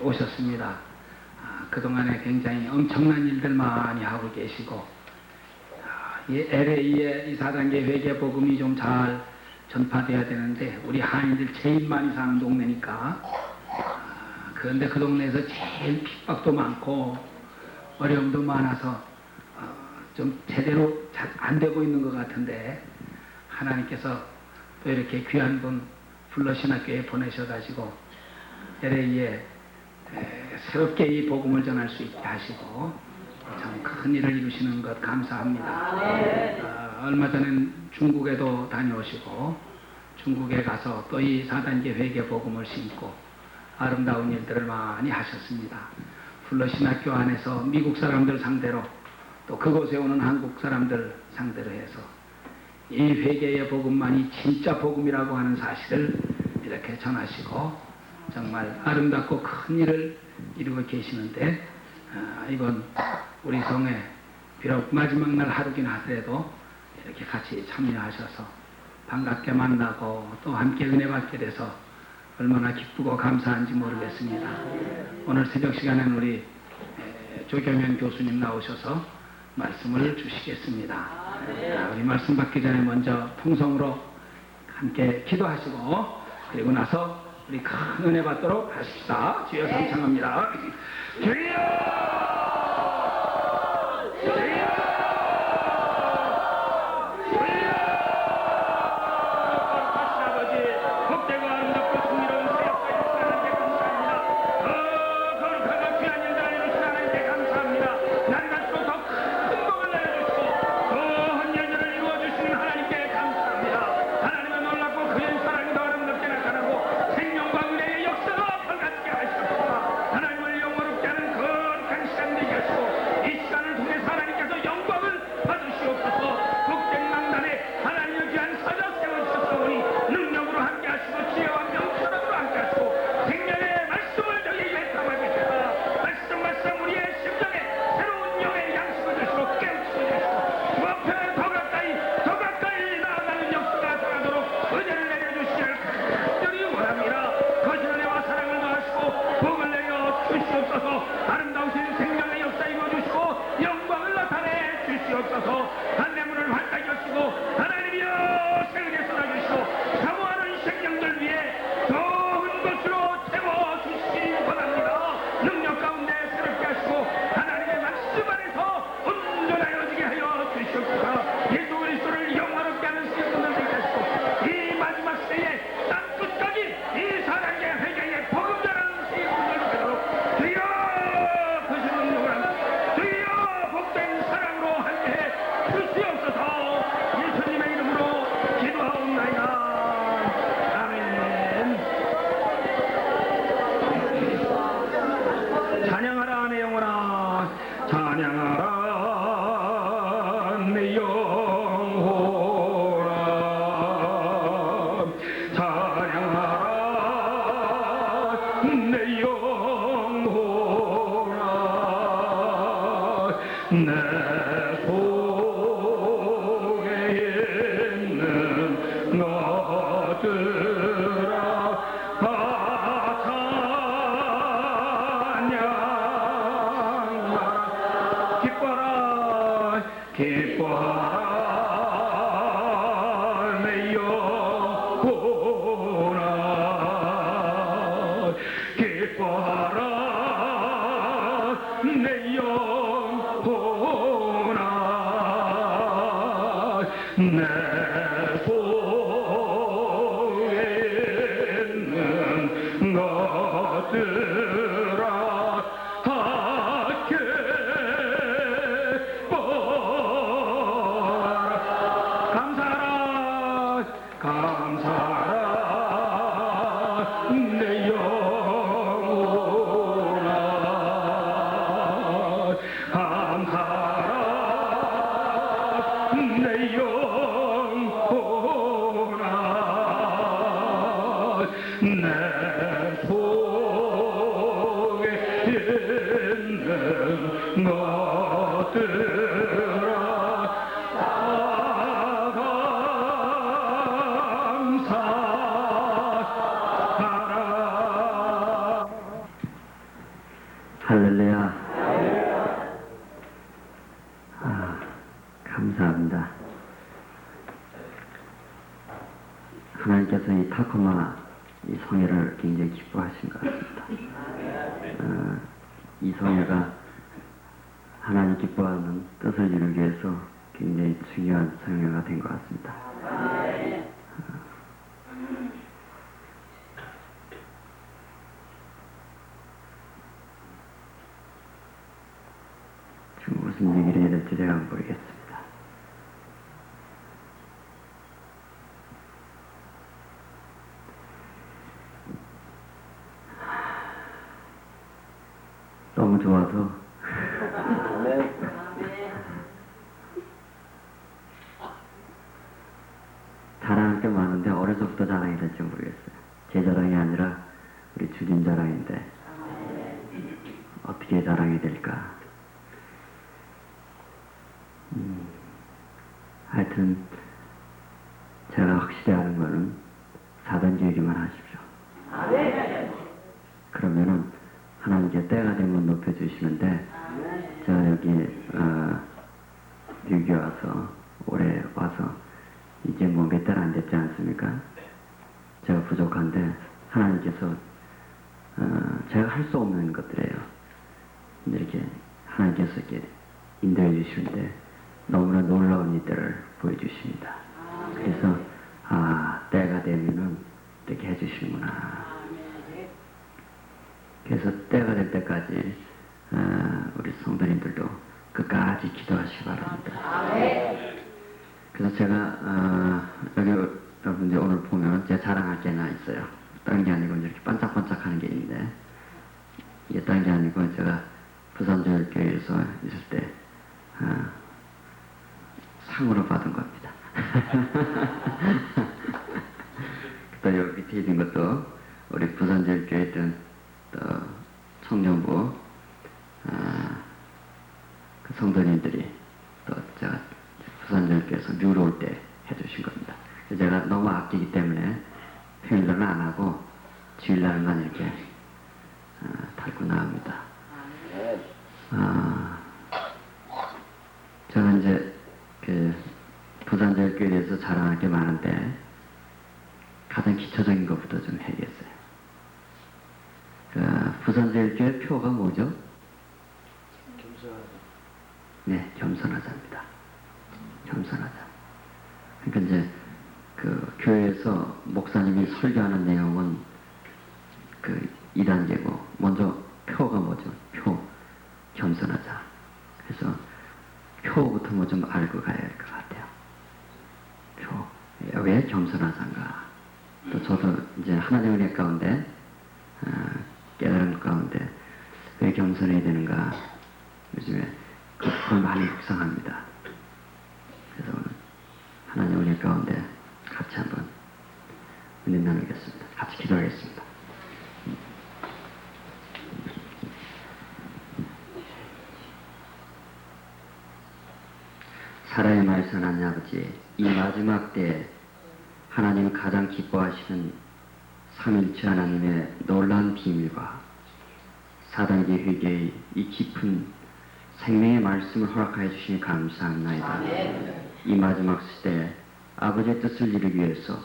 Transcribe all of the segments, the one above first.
오셨습니다. 그동안에 굉장히 엄청난 일들 많이 하고 계시고, 이 LA의 이 4단계 회개 복음이 좀 잘 전파돼야 되는데, 우리 한인들 제일 많이 사는 동네니까, 그런데 그 동네에서 제일 핍박도 많고 어려움도 많아서 좀 제대로 잘 안 되고 있는 것 같은데, 하나님께서 또 이렇게 귀한 분 블러신학교에 보내셔가지고 LA에 새롭게 이 복음을 전할 수 있게 하시고 참 큰 일을 이루시는 것 감사합니다. 얼마 전엔 중국에도 다녀오시고 중국에 가서 또 이 4단계 회개 복음을 심고 아름다운 일들을 많이 하셨습니다. 블러신학교 안에서 미국 사람들 상대로 또 그곳에 오는 한국 사람들 상대로 해서 이 회개의 복음만이 진짜 복음이라고 하는 사실을 이렇게 전하시고 정말 아름답고 큰 일을 이루고 계시는데, 이번 우리 성에 비록 마지막 날 하루긴 하더라도 이렇게 같이 참여하셔서 반갑게 만나고 또 함께 은혜 받게 돼서 얼마나 기쁘고 감사한지 모르겠습니다. 오늘 새벽 시간에는 우리 조경현 교수님 나오셔서 말씀을 주시겠습니다. 우리 말씀 받기 전에 먼저 통성으로 함께 기도하시고 그리고 나서 우리 큰 은혜 받도록 하십시다. 주여 감상합니다. 주여! 할렐루야. 감사합니다. 하나님께서 이 타코마 이 성회를 굉장히 기뻐하신 것 같습니다. 이 성회가 하나님 기뻐하는 뜻을 이루기 위해서 굉장히 중요한 성회가 된 것 같습니다. 지금 무슨 얘기를 해야 될지 제가 모르겠습니다. 너무 좋아서 자랑할 게 많은데 어려서부터 자랑이 될지 모르겠어요. 제 자랑이 아니라 우리 주님 자랑인데 어떻게 자랑이 될까? 하여튼 제가 확실히 아는 거는 사단지 얘기만 하십시오. 그러면은 하나님께 때가 되면 높여주시는데 제가 여기 미국에 와서 올해 와서 이제 뭐 몇 달 안 됐지 않습니까? 제가 부족한데 하나님께서 제가 할 수 없는 것들이에요. 이렇게 하나님께서 이렇게 인도해 주시는데 너무나 놀라운 일들을 보여주십니다. 그래서 때가 되면은 이렇게 해주시는구나. 그래서 때가 될 때까지 우리 성도님들도 끝까지 기도하시기 바랍니다. 그래서 제가 여기 여러분들 오늘 보면 제가 자랑할 게 하나 있어요. 다른 게 아니고 이렇게 반짝반짝하는 게 있는데 이게 다른 게 아니고 제가 부산교회에서 있을 때 상으로 받은 겁니다. 또 여기 밑에 있는 것도 우리 부산교회에 있던 또 청년부 그 성도님들이 또 제가 부산교회에서 미국에 올 때 해주신 겁니다. 제가 너무 아끼기 때문에 평일날은 안 하고 주일날만 이렇게 달고 나옵니다. 저는 이제 그 부산교회에 대해서 자랑할 게 많은데 가장 기초적인 것부터 좀 해야겠어요. 부산교회 표가 뭐죠? 겸손하다. 네, 겸손하자입니다. 겸손하자. 그러니까 이제 그 교회에서 목사님이 설교하는 내용은 그 2단계고 먼저 표가 뭐죠? 표. 겸손하자. 그래서 표부터 뭐 좀 알고 가야 할 것 같아요. 표. 왜 겸손하자인가? 또 저도 이제 하나님의 은혜 가운데 깨달은 가운데 왜 겸손해야 되는가? 요즘에 그걸 많이 묵상합니다. 그래서 오늘 하나님 은혜 가운데 같이 한번 은혜 나누겠습니다. 같이 기도하겠습니다. 살아의 말씀 하나님 아버지, 이 마지막 때에 하나님 가장 기뻐하시는 삼일체 하나님의 놀라운 비밀과 사단계 회개의 이 깊은 생명의 말씀을 허락하여 주시니 감사합니다. 이 마지막 시대에 아버지의 뜻을 이루기 위해서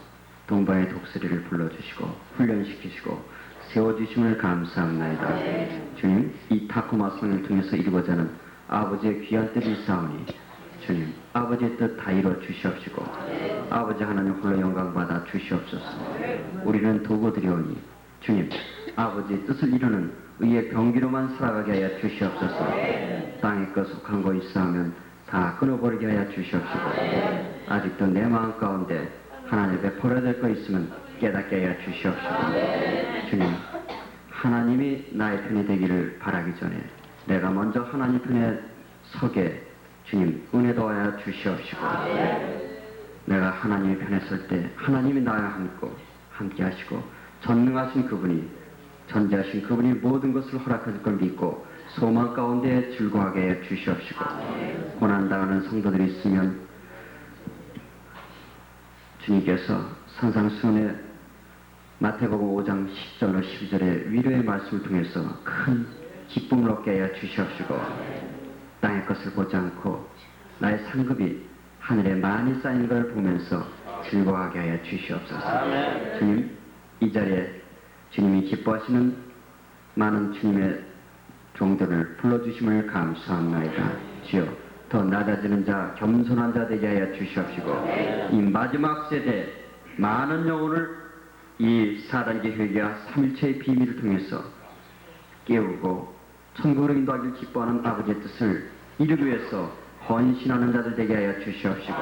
동방의 독수리를 불러주시고 훈련시키시고 세워주심을 감사합니다. 주님, 이 타코마 성을 통해서 이루고자 하는 아버지의 귀한 뜻이 있사오니 주님, 아버지의 뜻 다 이루어 주시옵시고 아버지 하나님 홀로 영광 받아 주시옵소서. 우리는 도구드리오니 주님, 아버지의 뜻을 이루는 의의 병기로만 살아가게 하여 주시옵소서. 땅에 것 속한 거 있사오면 다 끊어버리게 하여 주시옵시고 아직도 내 마음 가운데 하나님 베풀어야 될 거 있으면 깨닫게 하여 주시옵시고 주님, 하나님이 나의 편이 되기를 바라기 전에 내가 먼저 하나님 편에 서게 주님 은혜 도와야 주시옵시고 내가 하나님의 편에 설 때 하나님이 나와 함께 하시고 전능하신 그분이 전지하신 그분이 모든 것을 허락하실 걸 믿고 소망 가운데 즐거워하게 해 주시옵시고 고난당하는 성도들이 있으면 주님께서 산상수훈의 마태복음 5장 10절로 12절의 위로의 말씀을 통해서 큰 기쁨을 얻게 하여 주시옵시고 땅의 것을 보지 않고 나의 상급이 하늘에 많이 쌓인 걸 보면서 즐거워하게 하여 주시옵소서. 주님, 이 자리에 주님이 기뻐하시는 많은 주님의 종들을 불러주심을 감사합니다. 주여, 더 낮아지는 자, 겸손한 자 되게 하여 주시옵시고 이 마지막 세대 많은 영혼을 이 4단계 회개와 3일체의 비밀을 통해서 깨우고 천국으로 인도하길 기뻐하는 아버지의 뜻을 이루기 위해서 헌신하는 자들 되게 하여 주시옵시고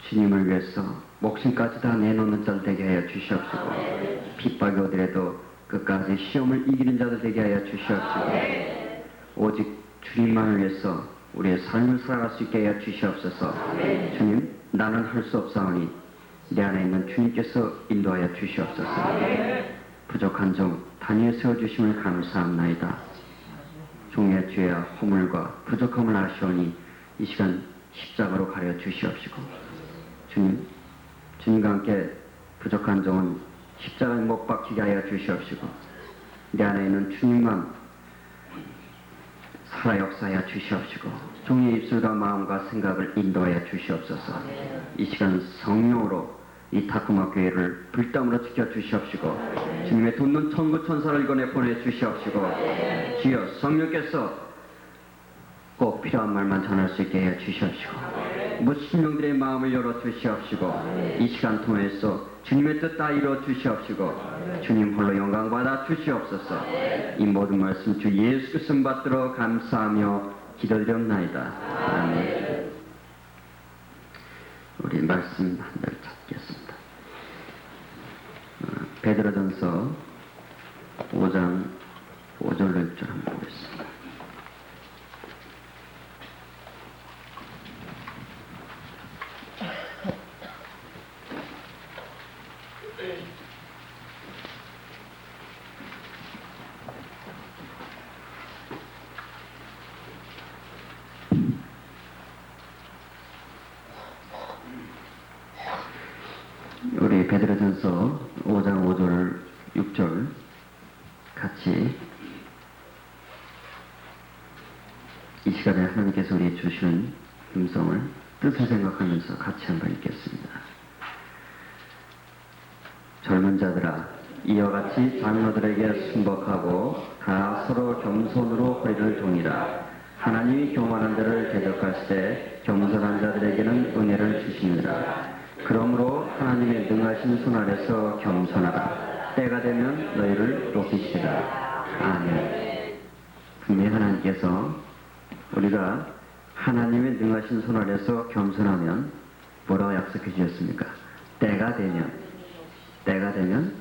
주님을 위해서 목숨까지 다 내놓는 자들 되게 하여 주시옵시고 핍박이 오더라도 끝까지 시험을 이기는 자들 되게 하여 주시옵시고 오직 주님만을 위해서 우리의 삶을 살아갈 수 있게 하여 주시옵소서. 주님, 나는 할 수 없사오니 내 안에 있는 주님께서 인도하여 주시옵소서. 부족한 종 단위에 세워주심을 감사합나이다. 종의 죄와 허물과 부족함을 아시오니 이 시간 십자가로 가려 주시옵시고 주님, 주님과 함께 부족한 종은 십자가에 못 박히게 하여 주시옵시고 내 안에 있는 주님만 살아 역사하여 주시옵시고 종의 입술과 마음과 생각을 인도하여 주시옵소서. 이 시간 성령으로 이 타쿠마 교회를 불담으로 지켜주시옵시고 주님의 돕는 천구 천사를 이곳에 보내주시옵시고 주여 성령께서 꼭 필요한 말만 전할 수 있게 해 주시옵시고 모든 영들의 마음을 열어주시옵시고 이 시간 통해서 주님의 뜻 다 이루어주시옵시고 주님 홀로 영광 받아 주시옵소서. 이 모든 말씀 주 예수 그리스도 받들어 감사하며 기도드렸나이다. 아멘. 우리 말씀 한 절 찾겠습니다. 베드로전서 5장 5절로 6절 한번 보겠습니다. 우리 베드로전서 5장 5절 6절 같이 이 시간에 하나님께서 우리에게 주시는 음성을 뜻을 생각하면서 같이 한번 읽겠습니다. 젊은 자들아, 이와 같이 장로들에게 순복하고 다 서로 겸손으로 허리를 동이라. 하나님이 교만한 자를 대적하실 때 겸손한 자들에게는 은혜를 주시느니라. 그러므로 하나님의 능하신 손 아래서 겸손하라. 때가 되면 너희를 높이시리라. 아멘. 분명히 하나님께서 우리가 하나님의 능하신 손 아래서 겸손하면 뭐라고 약속해 주셨습니까? 때가 되면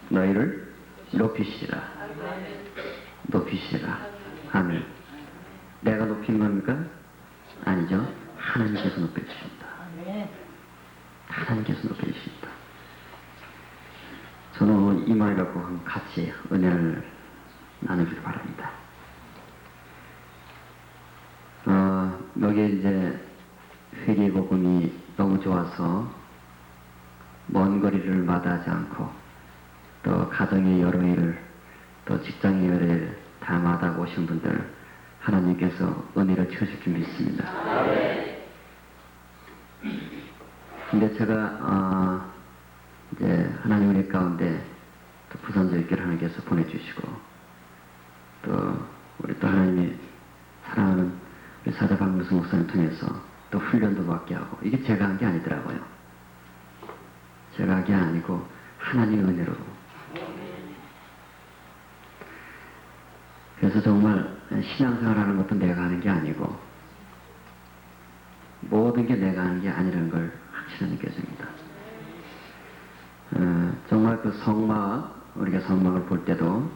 너희를 높이시리라. 높이시리라. 아멘. 내가 높인 겁니까? 아니죠. 하나님께서 높여주십니다. 하나님께서 높여주십니다. 저는 오늘 이 말 갖고 같이 은혜를 나누기를 바랍니다. 여기 이제 회개복음이 너무 좋아서 먼 거리를 마다하지 않고 또 가정의 여러 일을 또 직장의 여러 일을 다 마다하고 오신 분들 하나님께서 은혜를 주실 줄 믿습니다. 근데 제가 이제 하나님 은혜 가운데 또 부산저교회를 하나님께서 보내주시고 또 우리 또 하나님이 사랑하는 우리 사자 박명수 목사님 통해서 또 훈련도 받게 하고 이게 제가 한 게 아니더라고요. 제가 한 게 아니고 하나님의 은혜로. 그래서 정말 신앙생활하는 것도 내가 하는 게 아니고 모든 게 내가 하는 게 아니라는 걸 확실히 느껴집니다. 정말 그 성막, 우리가 성막을 볼 때도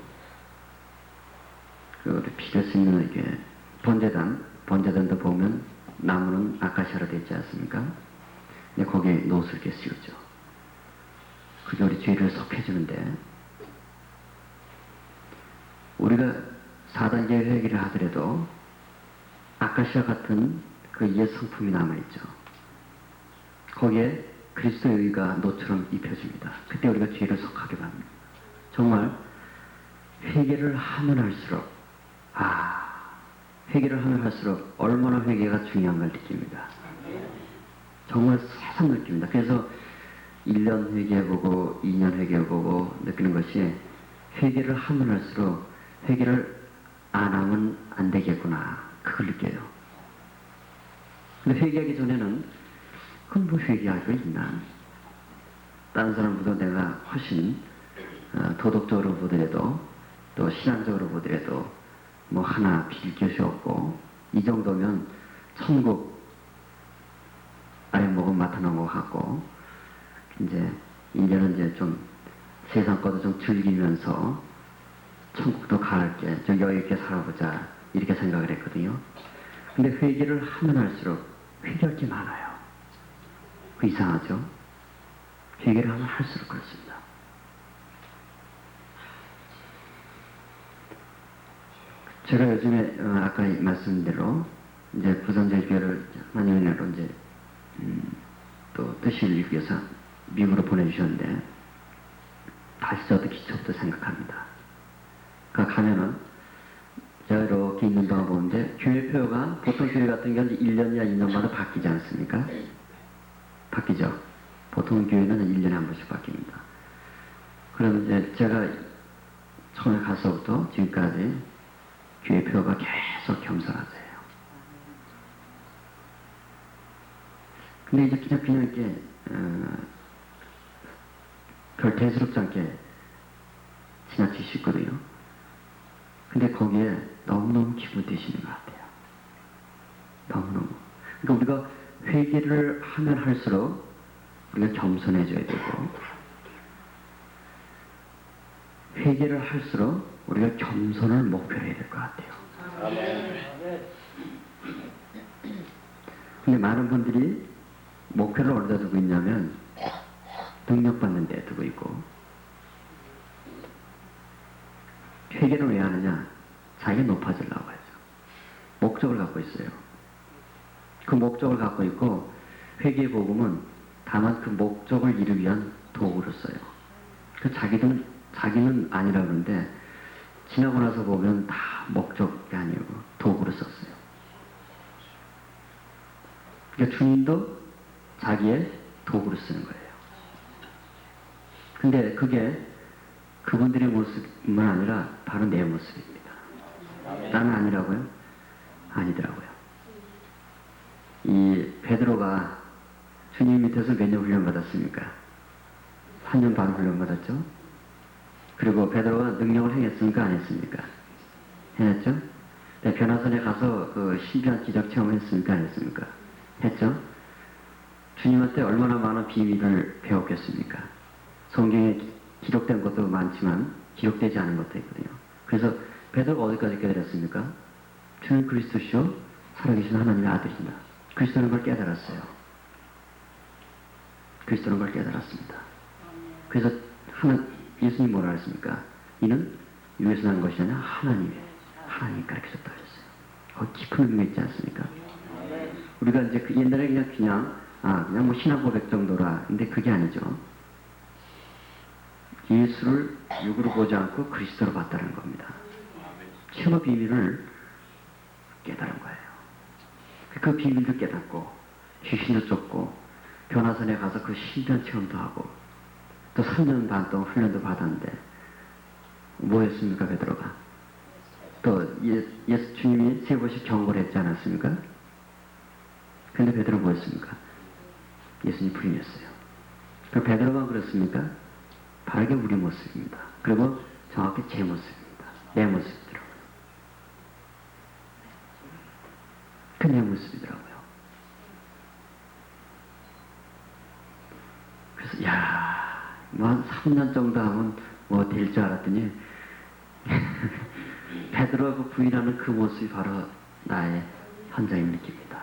그 우리 피를 씻는 이게 번제단도 보면 나무는 아카시아로 되어 있지 않습니까? 근데 거기에 노스를 이렇게 씌우죠. 그게 우리 죄를 섭해주는데 우리가 4단계 회개를 하더라도 아카시아 같은 그 옛 성품이 남아있죠. 거기에 그리스도의 의가 노처럼 입혀집니다. 그때 우리가 죄를 속하게 합니다. 정말 회개를 하면 할수록 회개를 하면 할수록 얼마나 회개가 중요한 걸 느낍니다. 정말 새삼 느낍니다. 그래서 1년 회개해보고 2년 회개해보고 느끼는 것이 회개를 하면 할수록 회개를 안 하면 안 되겠구나, 그걸 느껴요. 근데 회개하기 전에는 그건 뭐 회개할 거 있나? 다른 사람보다 내가 훨씬 도덕적으로 보더라도 또 신앙적으로 보더라도 뭐 하나 빌 것이 없고 이 정도면 천국 아랫목은 맡아놓은 것 같고 이제는 이제 좀 세상 것도 좀 즐기면서 천국도 갈게 좀 여유 있게 살아보자 이렇게 생각을 했거든요. 근데 회개를 하면 할수록 회개할 게 많아요. 그 이상하죠? 회개를 하면 할수록 그렇습니다. 제가 요즘에 아까 말씀드린 대로 이제 부산제교회를 하나님의 나라로 이제 또 뜻을 이루기 위해서 미국으로 보내주셨는데 다시 저도 기초부터 생각합니다. 그러니까 가면은 제가 이렇게 있는 동안 보는데 교회표가 보통 교회 같은 경우는 1년이나 2년마다 바뀌지 않습니까? 바뀌죠. 보통 교회는 1년에 한 번씩 바뀝니다. 그럼 이제 제가 처음에 가서부터 지금까지 교회표가 계속 겸손하세요. 근데 이제 그냥 이렇게 별 대수롭지 않게 지나치시거든요. 근데 거기에 너무너무 기분 되시는 것 같아요. 너무너무. 그러니까 우리가 회개를 하면 할수록 우리가 겸손해져야 되고 회개를 할수록 우리가 겸손을 목표로 해야 될 것 같아요. 근데 많은 분들이 목표를 어디다 두고 있냐면 능력받는 데 두고 있고 회개를 왜 하느냐? 자기가 높아지려고 하죠. 목적을 갖고 있어요. 그 목적을 갖고 있고 회개의 복음은 다만 그 목적을 이루기 위한 도구로 써요. 그 자기는 아니라 그러는데 지나고 나서 보면 다 목적이 아니고 도구로 썼어요. 그러니까 주님도 자기의 도구로 쓰는 거예요. 근데 그게 그분들의 모습뿐만 아니라 바로 내 모습입니다. 나는 아니라고요? 아니더라고요. 이 베드로가 주님 밑에서 몇 년 훈련 받았습니까? 3년 반 훈련 받았죠? 그리고 베드로가 능력을 행했습니까? 안 했습니까? 했죠? 변화선에 가서 그 신비한 기적 체험했습니까? 안 했습니까? 했죠? 주님한테 얼마나 많은 비밀을 배웠겠습니까? 성경에 기록된 것도 많지만 기록되지 않은 것도 있거든요. 그래서 베드로가 어디까지 깨달았습니까? 주는 그리스도시요 살아계신 하나님의 아들이다. 그리스도는 걸 깨달았어요. 그리스도는 걸 깨달았습니다. 그래서 예수님 뭐라 했습니까? 이는 유에서 난 것이 아니라 하나님이 가르치셨다 그랬어요. 깊은 의미가 있지 않습니까? 우리가 이제 옛날에 그냥 뭐 신앙 고백 정도라. 근데 그게 아니죠. 예수를 육으로 보지 않고 그리스도로 봤다는 겁니다. 최고 비밀을 깨달은 거예요. 그 비밀도 깨닫고 귀신도 쫓고 변화선에 가서 그 신비한 체험도 하고 또 3년 반 동안 훈련도 받았는데 뭐였습니까? 베드로가 또 예수 주님이 3번씩 경고를 했지 않았습니까? 근데 베드로 뭐였습니까? 예수님 부인했어요. 그 베드로가 그렇습니까? 바르게 우리 모습입니다. 그리고 정확히 제 모습입니다. 내 모습이더라고요. 그 내 모습이더라고요. 그래서 뭐 한 3년 정도 하면 뭐 될 줄 알았더니 베드로가 부인하는 그 모습이 바로 나의 현장의 느낌입니다.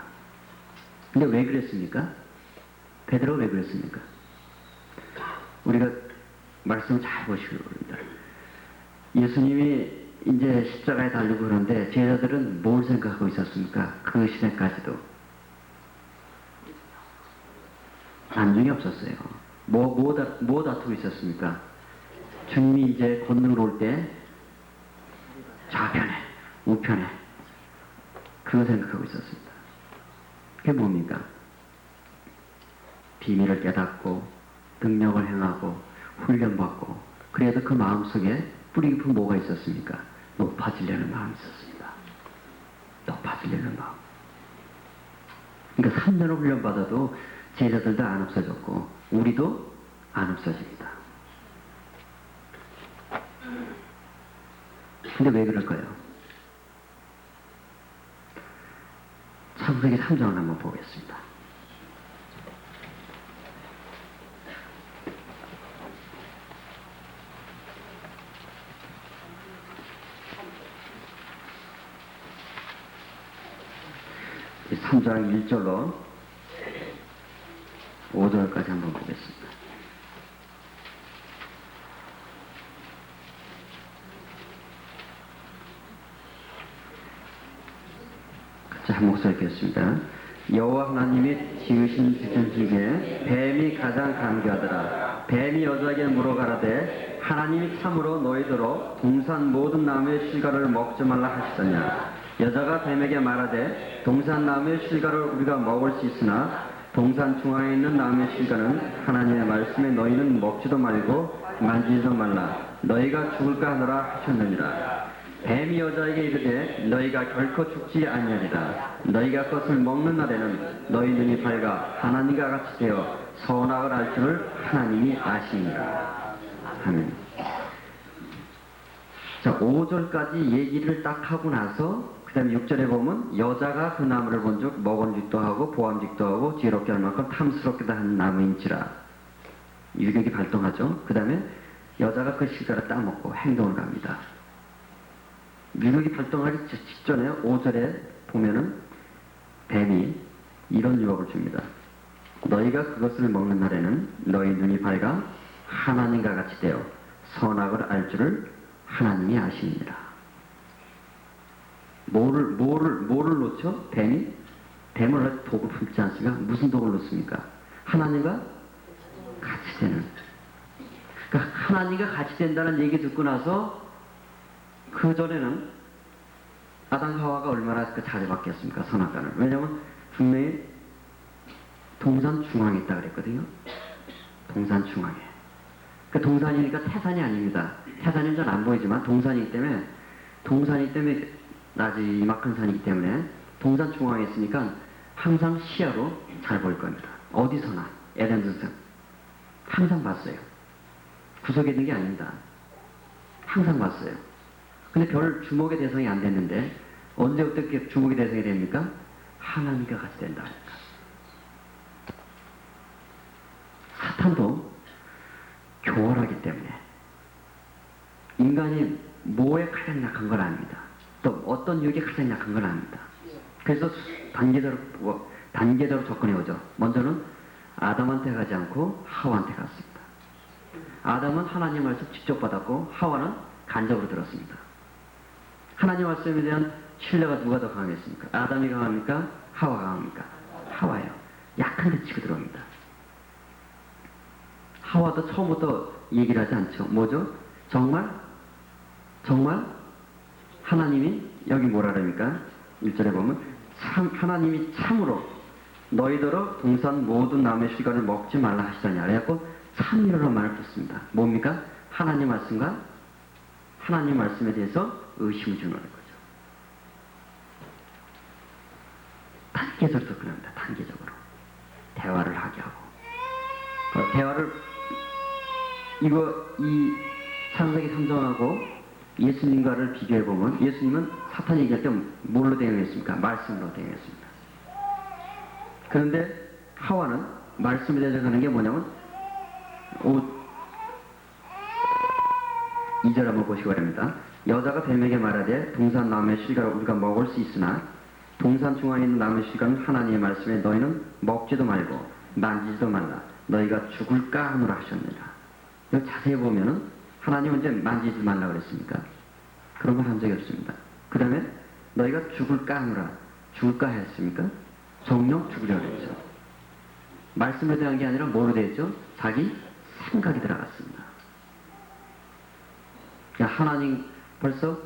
근데 왜 그랬습니까? 베드로가 왜 그랬습니까? 우리가 말씀 잘 보시기 바랍니다. 예수님이 이제 십자가에 달리고 그러는데 제자들은 뭘 생각하고 있었습니까? 그 시대까지도 안중이 없었어요. 뭐 다투고 있었습니까? 주님이 이제 권능을 올 때 좌편에, 우편에 그거 생각하고 있었습니다. 그게 뭡니까? 비밀을 깨닫고 능력을 행하고 훈련받고 그래도 그 마음속에 뿌리 깊은 뭐가 있었습니까? 높아지려는 마음이 있었습니다. 높아지려는 마음. 그러니까 3년을 훈련받아도 제자들도 안 없어졌고 우리도 안 없어집니다. 근데 왜 그럴까요? 창세기 3장을 한번 보겠습니다. 이 3장 1절로 5절까지 한번 보겠습니다. 자, 한 목소리 읽겠습니다. 여호와 하나님이 지으신 지편 중에 뱀이 가장 간교하더라. 뱀이 여자에게 물어가라되 하나님이 참으로 너희더러 동산 모든 나무의 실과를 먹지 말라 하시더냐. 여자가 뱀에게 말하되 동산 나무의 실과를 우리가 먹을 수 있으나 동산 중앙에 있는 나무의 실과는 하나님의 말씀에 너희는 먹지도 말고 만지지도 말라. 너희가 죽을까 하노라 하셨느니라. 뱀이 여자에게 이르되 너희가 결코 죽지 아니하리라. 너희가 그것을 먹는 날에는 너희 눈이 밝아 하나님과 같이 되어 선악을 알 줄을 하나님이 아시니라. 아멘. 자, 5절까지 얘기를 딱 하고 나서 그 다음에 6절에 보면 여자가 그 나무를 본즉 먹은직도 하고 보암직도 하고 지혜롭게 할 만큼 탐스럽게도 한 나무인지라. 유격이 발동하죠. 그 다음에 여자가 그 실과를 따먹고 행동을 합니다. 유격이 발동하기 직전에 5절에 보면은 뱀이 이런 유혹을 줍니다. 너희가 그것을 먹는 날에는 너희 눈이 밝아 하나님과 같이 되어 선악을 알 줄을 하나님이 아시니라. 뭐를 놓죠? 뱀이? 뱀을 독을 품지 않습니까? 무슨 독을 놓습니까? 하나님과 같이 되는. 그러니까 하나님과 같이 된다는 얘기 듣고 나서 그 전에는 아담 하와가 얼마나 자주 바뀌었습니까? 선악과를. 왜냐하면 분명히 동산 중앙에 있다 그랬거든요. 동산 중앙에. 그 동산이니까 태산이 아닙니다. 태산은 잘 안 보이지만 동산이기 때문에 나지막한 산이기 때문에 동산 중앙에 있으니까 항상 시야로 잘 보일 겁니다. 어디서나 에덴스슨 항상 봤어요. 구석에 있는 게 아닙니다. 항상 봤어요. 근데 별 주목의 대상이 안 됐는데 언제부터 이렇게 주목의 대상이 됩니까? 하나님과 같이 된다. 사탄도 교활하기 때문에 인간이 뭐에 가장 약한 건 아닙니다. 또 어떤 유혹에 가장 약한 건 아닙니다. 그래서 단계대로 접근해 오죠. 먼저는 아담한테 가지 않고 하와한테 갔습니다. 아담은 하나님 말씀 직접 받았고 하와는 간접으로 들었습니다. 하나님 말씀에 대한 신뢰가 누가 더 강했습니까? 아담이 강합니까? 하와가 강합니까? 하와예요. 약한데 치고 들어옵니다. 하와도 처음부터 얘기를 하지 않죠. 뭐죠? 정말 하나님이 여기 뭐라 그럽니까? 1절에 보면 하나님이 참으로 너희더러 동산 모든 나무의 실과를 먹지 말라 하시더냐. 그래갖고 참이라는 말을 썼습니다. 뭡니까? 하나님 말씀과 하나님 말씀에 대해서 의심을 주는 거죠. 단계적으로 접근합니다. 단계적으로. 대화를 하게 하고. 대화를 이 창세기 3장하고 예수님과를 비교해보면 예수님은 사탄 얘기할 때 뭘로 대응했습니까? 말씀으로 대응했습니다. 그런데 하와는 말씀에 대응하는 게 뭐냐면 2절 한번 보시기 바랍니다. 여자가 뱀에게 말하되 동산 나무의 실과를 우리가 먹을 수 있으나 동산 중앙에 있는 나무의 실과는 하나님의 말씀에 너희는 먹지도 말고 만지지도 말라. 너희가 죽을까 하노라 하셨느니라. 여기 자세히 보면은 하나님은 언제 만지지 말라 그랬습니까? 그런 걸 한 적이 없습니다. 그 다음에 너희가 죽을까 하노라. 죽을까 했습니까? 정령 죽으려 그랬죠. 말씀에 대한 게 아니라 뭐로 되었죠? 자기 생각이 들어갔습니다. 하나님 벌써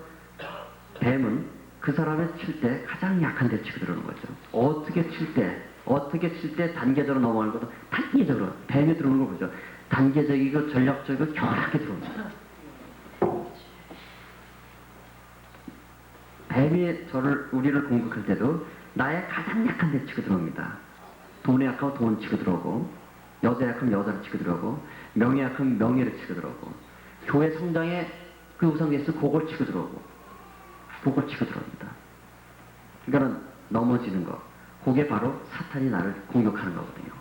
뱀은 그 사람을 칠 때 가장 약한 데 치고 들어오는 거죠. 어떻게 칠 때 단계적으로 넘어가는 것도 단계적으로 뱀이 들어오는 걸 보죠. 단계적이고 전략적이고 교활하게 들어옵니다. 뱀이 우리를 공격할 때도 나의 가장 약한 데 치고 들어옵니다. 돈에 약하면 돈 치고 들어오고, 여자 약하면 여자를 치고 들어오고, 명예 약하면 명예를 치고 들어오고, 교회 성장에 그 우상에서 그걸 치고 들어오고, 그걸 치고 들어옵니다. 그러니까 넘어지는 거, 그게 바로 사탄이 나를 공격하는 거거든요.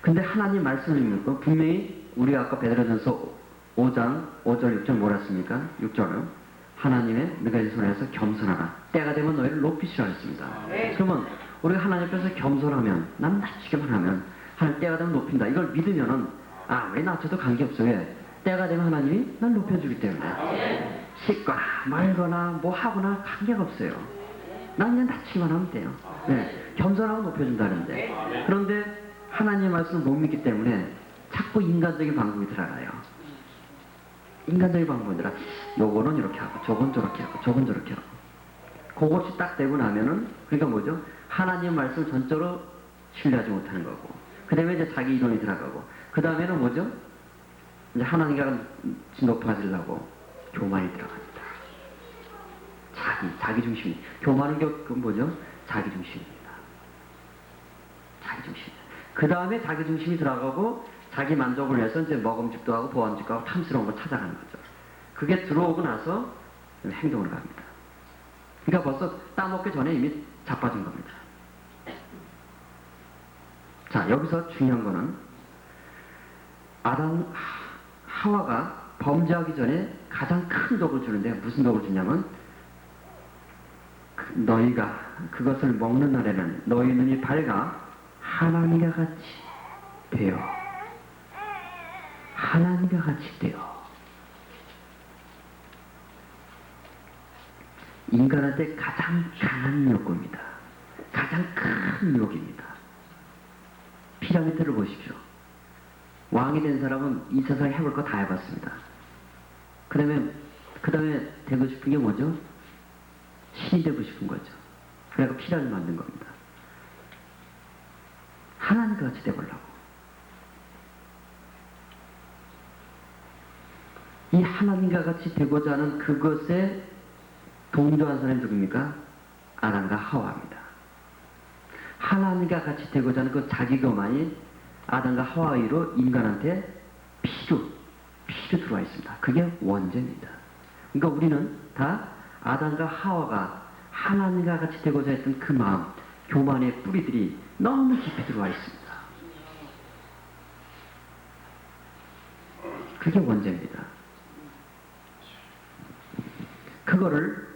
근데 하나님 말씀을 읽고 분명히 우리가 아까 베드로전서 5장 5절 6절 뭐라 했습니까? 6절은 하나님의 너희의 손에서 겸손하라. 때가 되면 너희를 높이시라 했습니다. 그러면 우리가 하나님 앞에서 겸손하면, 난 낮추기만 하면 하나님 때가 되면 높인다. 이걸 믿으면은 왜 낮춰도 관계없어. 왜? 때가 되면 하나님이 날 높여주기 때문에. 쉽거나 말거나 뭐 하거나 관계가 없어요. 난 그냥 낮추기만 하면 돼요. 네, 겸손하고 높여준다는데. 그런데 하나님의 말씀을 못 믿기 때문에 자꾸 인간적인 방법이 들어가요. 인간적인 방법이라 요거는 이렇게 하고 저건 저렇게 하고 저건 저렇게 하고 그것이 딱 되고 나면은 그러니까 뭐죠? 하나님의 말씀을 전적으로 신뢰하지 못하는 거고 그 다음에 이제 자기 이론이 들어가고 그 다음에는 뭐죠? 이제 하나님과 높아지려고 교만이 들어갑니다. 자기 중심이 교만은 그 뭐죠? 자기 중심입니다. 자기 중심. 그 다음에 자기 중심이 들어가고 자기 만족을 위해서 이제 먹음직도 하고 보암직도 하고 탐스러운 걸 찾아가는 거죠. 그게 들어오고 나서 행동을 갑니다. 그러니까 벌써 따먹기 전에 이미 자빠진 겁니다. 자, 여기서 중요한 거는 하와가 범죄하기 전에 가장 큰 독을 주는데 무슨 독을 주냐면 너희가 그것을 먹는 날에는 너희 눈이 밝아 하나님과 같이 되어 하나님과 같이 되어 인간한테 가장 강한 욕구입니다. 가장 큰 욕입니다. 피라미드를 보십시오. 왕이 된 사람은 이 세상에 해볼 거 다 해봤습니다. 그 다음에 되고 싶은 게 뭐죠? 신이 되고 싶은 거죠. 그래서 피라미드 만든 겁니다. 하나님과 같이 되보려고. 이 하나님과 같이 되고자 하는 그것에 동조한 사람이 누굽니까? 아담과 하와입니다. 하나님과 같이 되고자 하는 그 자기 교만이 아담과 하와이로 인간한테 피로 들어와 있습니다. 그게 원죄입니다. 그러니까 우리는 다 아담과 하와가 하나님과 같이 되고자 했던 그 마음, 교만의 뿌리들이 너무 깊이 들어와 있습니다. 그게 원죄입니다. 그거를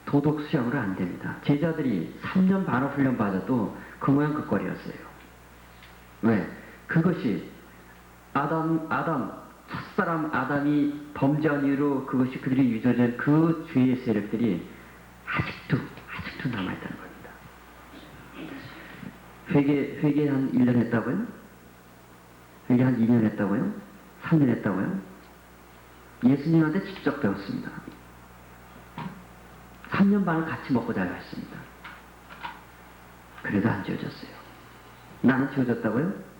도덕 수양으로 안 됩니다. 제자들이 3년 반을 훈련 받아도 그 모양 그 꼴이었어요. 왜? 그것이 첫사람 아담이 범죄한 이유로 그것이 그들이 유저된 그 죄의 세력들이 아직도 남아있다는 겁니다. 회개 한 1년 했다고요? 회개 한 2년 했다고요? 3년 했다고요? 예수님한테 직접 배웠습니다. 3년 반을 같이 먹고 자고 했습니다. 그래도 안 지워졌어요. 나는 지워졌다고요?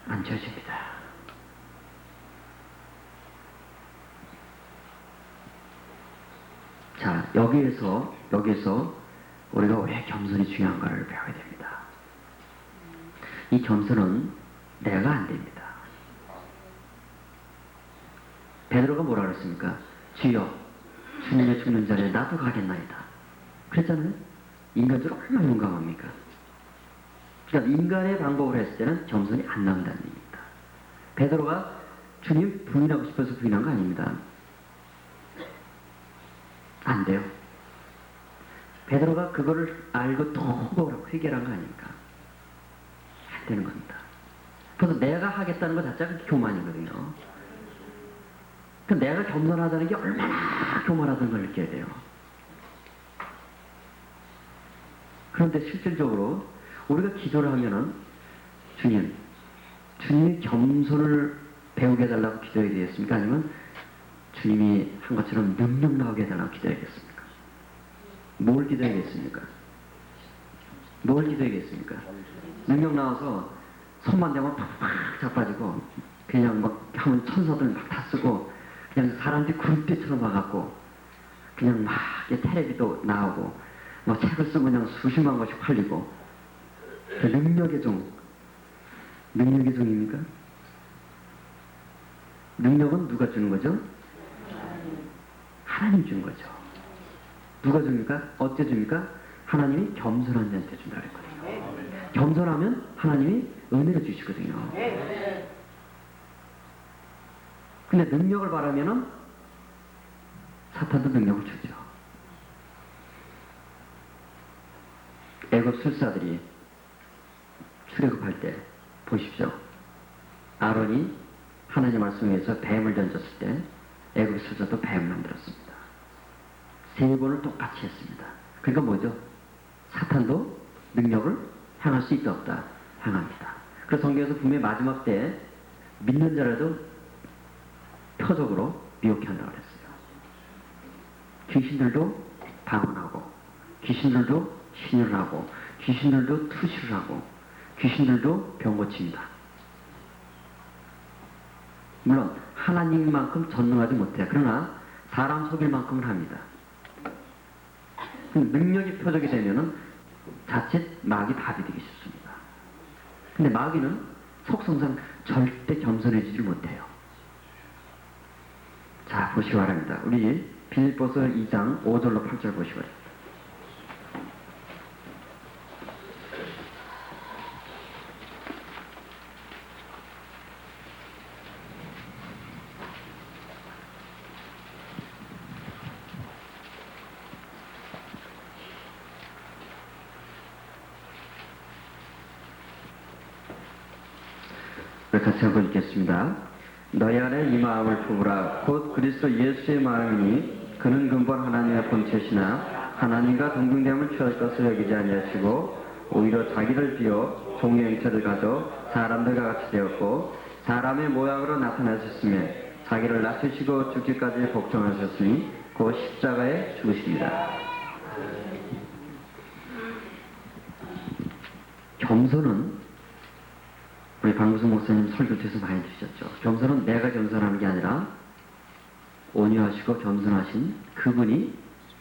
안 지워집니다. 자, 여기에서 우리가 왜 겸손이 중요한가를 배워야 됩니다. 이 겸손은 내가 안 됩니다. 베드로가 뭐라 그랬습니까? 주여, 주님의 죽는 자리에 나도 가겠나이다. 그랬잖아요? 인간적으로 얼마나 용감합니까? 그러니까 인간의 방법을 했을 때는 겸손이 안 나온다는 얘기입니다. 베드로가 주님 부인하고 싶어서 부인한 거 아닙니다. 안 돼요. 베드로가 그거를 알고 또 회개한 거 아닙니까? 안 되는 겁니다. 그래서 내가 하겠다는 것 자체가 교만이거든요. 내가 겸손하다는 게 얼마나 교만하다는 걸 느껴야 돼요. 그런데 실질적으로 우리가 기도를 하면은 주님, 주님이 겸손을 배우게 해달라고 기도해야 되겠습니까? 아니면 주님이 한 것처럼 능력 나오게 해달라고 기도해야겠습니까? 뭘 기도해야겠습니까? 뭘 기도해야겠습니까? 능력 나와서 손만 대면 팍팍 자빠지고 그냥 막 하면 천사들 막 다 쓰고 그냥 사람들이 구름대처럼 와갖고 그냥 막 텔레비도 나오고 막 책을 쓰고 그냥 수십만 권씩 팔리고 그 능력의 종입니까? 능력은 누가 주는 거죠? 하나님 주는 거죠. 누가 줍니까? 어째 줍니까? 하나님이 겸손한 자한테 준다 그랬거든요. 겸손하면 하나님이 은혜를 주시거든요. 근데 능력을 바라면은 사탄도 능력을 주죠. 애굽 술사들이 출애굽할 때 보십시오. 아론이 하나님 말씀 위에서 뱀을 던졌을 때 애굽 술사도 뱀을 만들었습니다. 세 번을 똑같이 했습니다. 그러니까 뭐죠? 사탄도 능력을 행할 수 있다 없다? 행합니다. 그래서 성경에서 분명히 마지막 때 믿는 자라도 표적으로 미혹해 한다고 그랬어요. 귀신들도 방언하고 귀신들도 신을 하고 귀신들도 투시를 하고 귀신들도 병 고칩니다. 물론 하나님만큼 전능하지 못해요. 그러나 사람 속일 만큼은 합니다. 능력이 표적이 되면은 자칫 마귀 답이 되기 쉽습니다. 근데 마귀는 속성상 절대 겸손해지지 못해요. 자, 보시기 바랍니다. 우리 빌립보서 2장 5절로 8절 보시기 바랍니다. 우리 같이 한번 읽겠습니다. 너희 안에 이 마음을 품으라. 곧 그리스도 예수의 마음이니 그는 근본 하나님의 본체시나 하나님과 동등됨을 취할 것을 여기지 아니하시고 오히려 자기를 비워 종의 형체를 가져 사람들과 같이 되었고 사람의 모양으로 나타나셨으며 자기를 낮추시고 죽기까지 복종하셨으니 곧 십자가에 죽으십니다. 겸손은 우리 방구석 목사님 설교에서 많이 들으셨죠. 겸손은 내가 겸손하는 게 아니라 온유하시고 겸손하신 그분이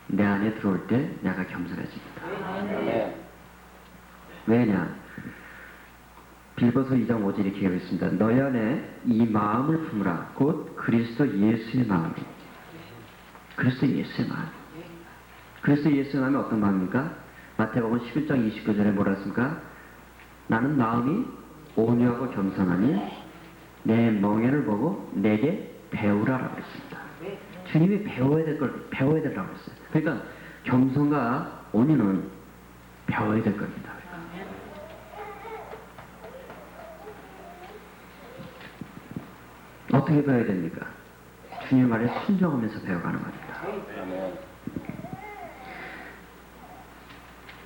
내 안에 들어올 때 내가 겸손해집니다. 왜냐? 빌보서 2장 5절 이렇게 얘기했습니다. 너희 안에 이 마음을 품으라. 곧 그리스도 예수의 마음이. 그리스도 예수의 마음. 그리스도 예수의 마음이 어떤 마음입니까? 마태복음 11장 29절에 뭐라 했습니까? 나는 마음이 온유하고 겸손하니 내 멍에를 보고 내게 배우라라고 했습니다. 주님이 배워야 될 걸 배워야 되라고 했어요. 그러니까 겸손과 온유는 배워야 될 겁니다. 어떻게 배워야 됩니까? 주님 말에 순종하면서 배워가는 겁니다.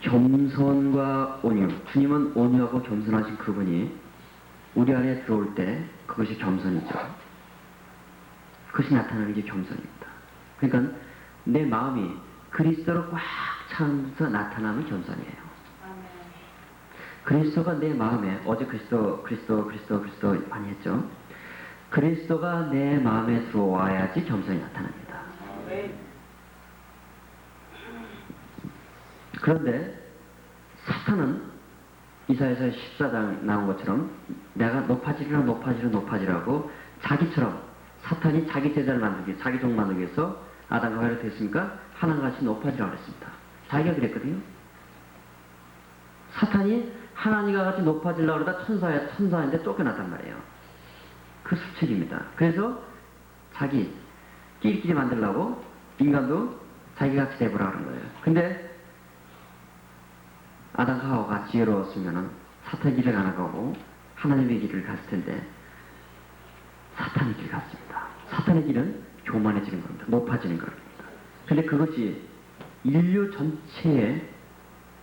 겸손과 온유. 주님은 온유하고 겸손하신 그분이 우리 안에 들어올 때 그것이 겸손이죠. 그것이 나타나는 게 겸손입니다. 그러니까 내 마음이 그리스도로 꽉 차면서 나타나면 겸손이에요. 그리스도가 내 마음에 어제 그리스도 많이 했죠. 그리스도가 내 마음에 들어와야지 겸손이 나타납니다. 그런데 사탄은 이사야서 14장 나온 것처럼 내가 높아지라고 자기처럼 사탄이 자기 제자를 만들기 자기 종 만들기 위해서 아담과 하와를 됐습니까? 하나님같이 높아지라고 그랬습니다. 자기가 그랬거든요. 사탄이 하나님과 같이 높아지려고 그러다 천사인데 쫓겨났단 말이에요. 그 수칙입니다. 그래서 자기 끼리끼리 만들려고 인간도 자기같이 돼보라 그런 거예요. 근데 아담과 하와가 지혜로웠으면 사탄의 길을 안 가고 하나님의 길을 갔을 텐데 사탄의 길을 갔습니다. 사탄의 길은 교만해지는 겁니다. 높아지는 겁니다. 근데 그것이 인류 전체의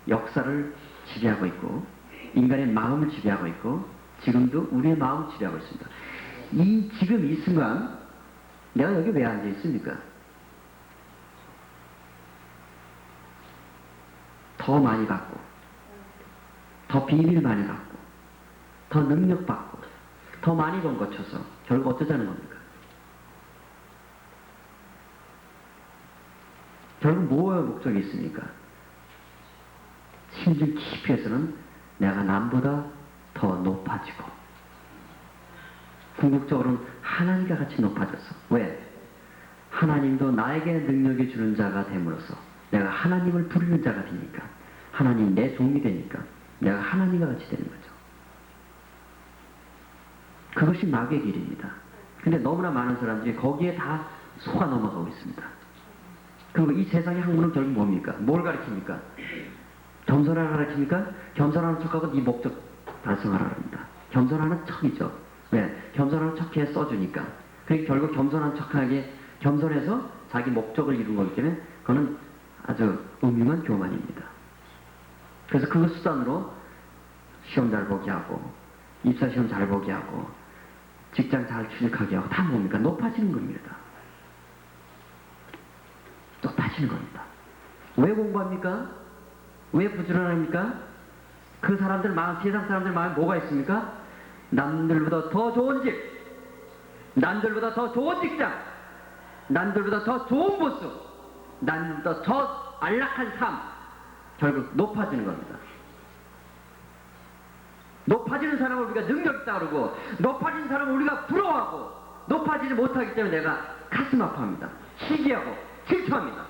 역사를 지배하고 있고 인간의 마음을 지배하고 있고 지금도 우리의 마음을 치료하고 있습니다. 이 지금 이 순간 내가 여기 왜 앉아 있습니까? 더 많이 받고, 더 비밀 많이 받고, 더 능력 받고, 더 많이 번 거쳐서 결국 어쩌자는 겁니까? 결국 뭐의 목적이 있습니까? 심중 깊이에서는 내가 남보다 더 높아지고, 궁극적으로는 하나님과 같이 높아져서. 왜? 하나님도 나에게 능력을 주는 자가 됨으로써 내가 하나님을 부르는 자가 되니까, 하나님 내 종이 되니까 내가 하나님과 같이 되는 거죠. 그것이 마귀의 길입니다. 근데 너무나 많은 사람들이 거기에 다 속아 넘어가고 있습니다. 그리고 이 세상의 학문은 결국 뭡니까? 뭘 가르칩니까? 겸손하라 가르칩니까? 겸손하는 척하고 네 목적 달성하라 합니다. 겸손하는 척이죠. 왜? 겸손하는 척해 써주니까. 그러니까 결국 겸손한 척하게 겸손해서 자기 목적을 이룬 거기 때문에 그거는 아주 음흉한 교만입니다. 그래서 그 수단으로 시험 잘 보게 하고, 입사 시험 잘 보게 하고, 직장 잘 취직하게 하고, 다 뭡니까? 높아지는 겁니다. 높아지는 겁니다. 왜 공부합니까? 왜 부지런합니까? 그 사람들 마음, 세상 사람들 마음에 뭐가 있습니까? 남들보다 더 좋은 집, 남들보다 더 좋은 직장, 남들보다 더 좋은 모습, 남들보다 더 안락한 삶, 결국 높아지는 겁니다. 높아지는 사람을 우리가 능력 있다고 그러고, 높아지는 사람을 우리가 부러워하고, 높아지지 못하기 때문에 내가 가슴 아파합니다. 시기하고 질투합니다.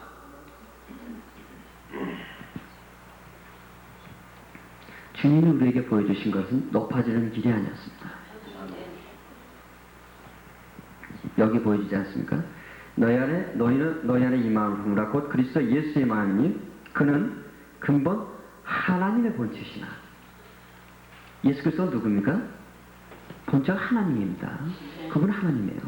주님이 우리에게 보여주신 것은 높아지는 길이 아니었습니다. 여기 보여주지 않습니까? 너희는 너희 안에 이 마음을 품으라. 곧 그리스도 예수의 마음이니 그는 근본 하나님의 본체시나. 예수 그리스도는 누굽니까? 본체가 하나님입니다. 그분은 하나님이에요.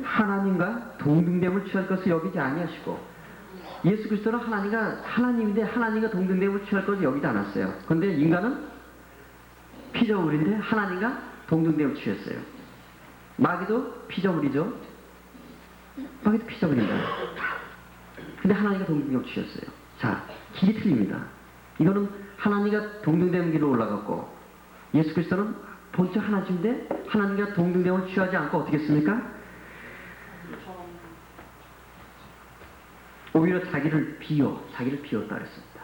하나님과 동등됨을 취할 것을 여기지 아니하시고, 예수 그리스도는 하나님인데 하나님과 동등됨을 취할 것을 여기지 않았어요. 그런데 인간은 피조물인데 하나님과 동등됨을 취했어요. 마귀도 피조물이죠. 마귀도 피조물입니다. 근데 하나님과 동등됨을 취했어요. 자, 길이 틀립니다. 이거는 하나님과 동등되는 길로 올라갔고, 예수 그리스도는 본체 하나님인데 하나님과 동등됨을 취하지 않고 어떻게 했습니까? 오히려 자기를 비웠다 그랬습니다.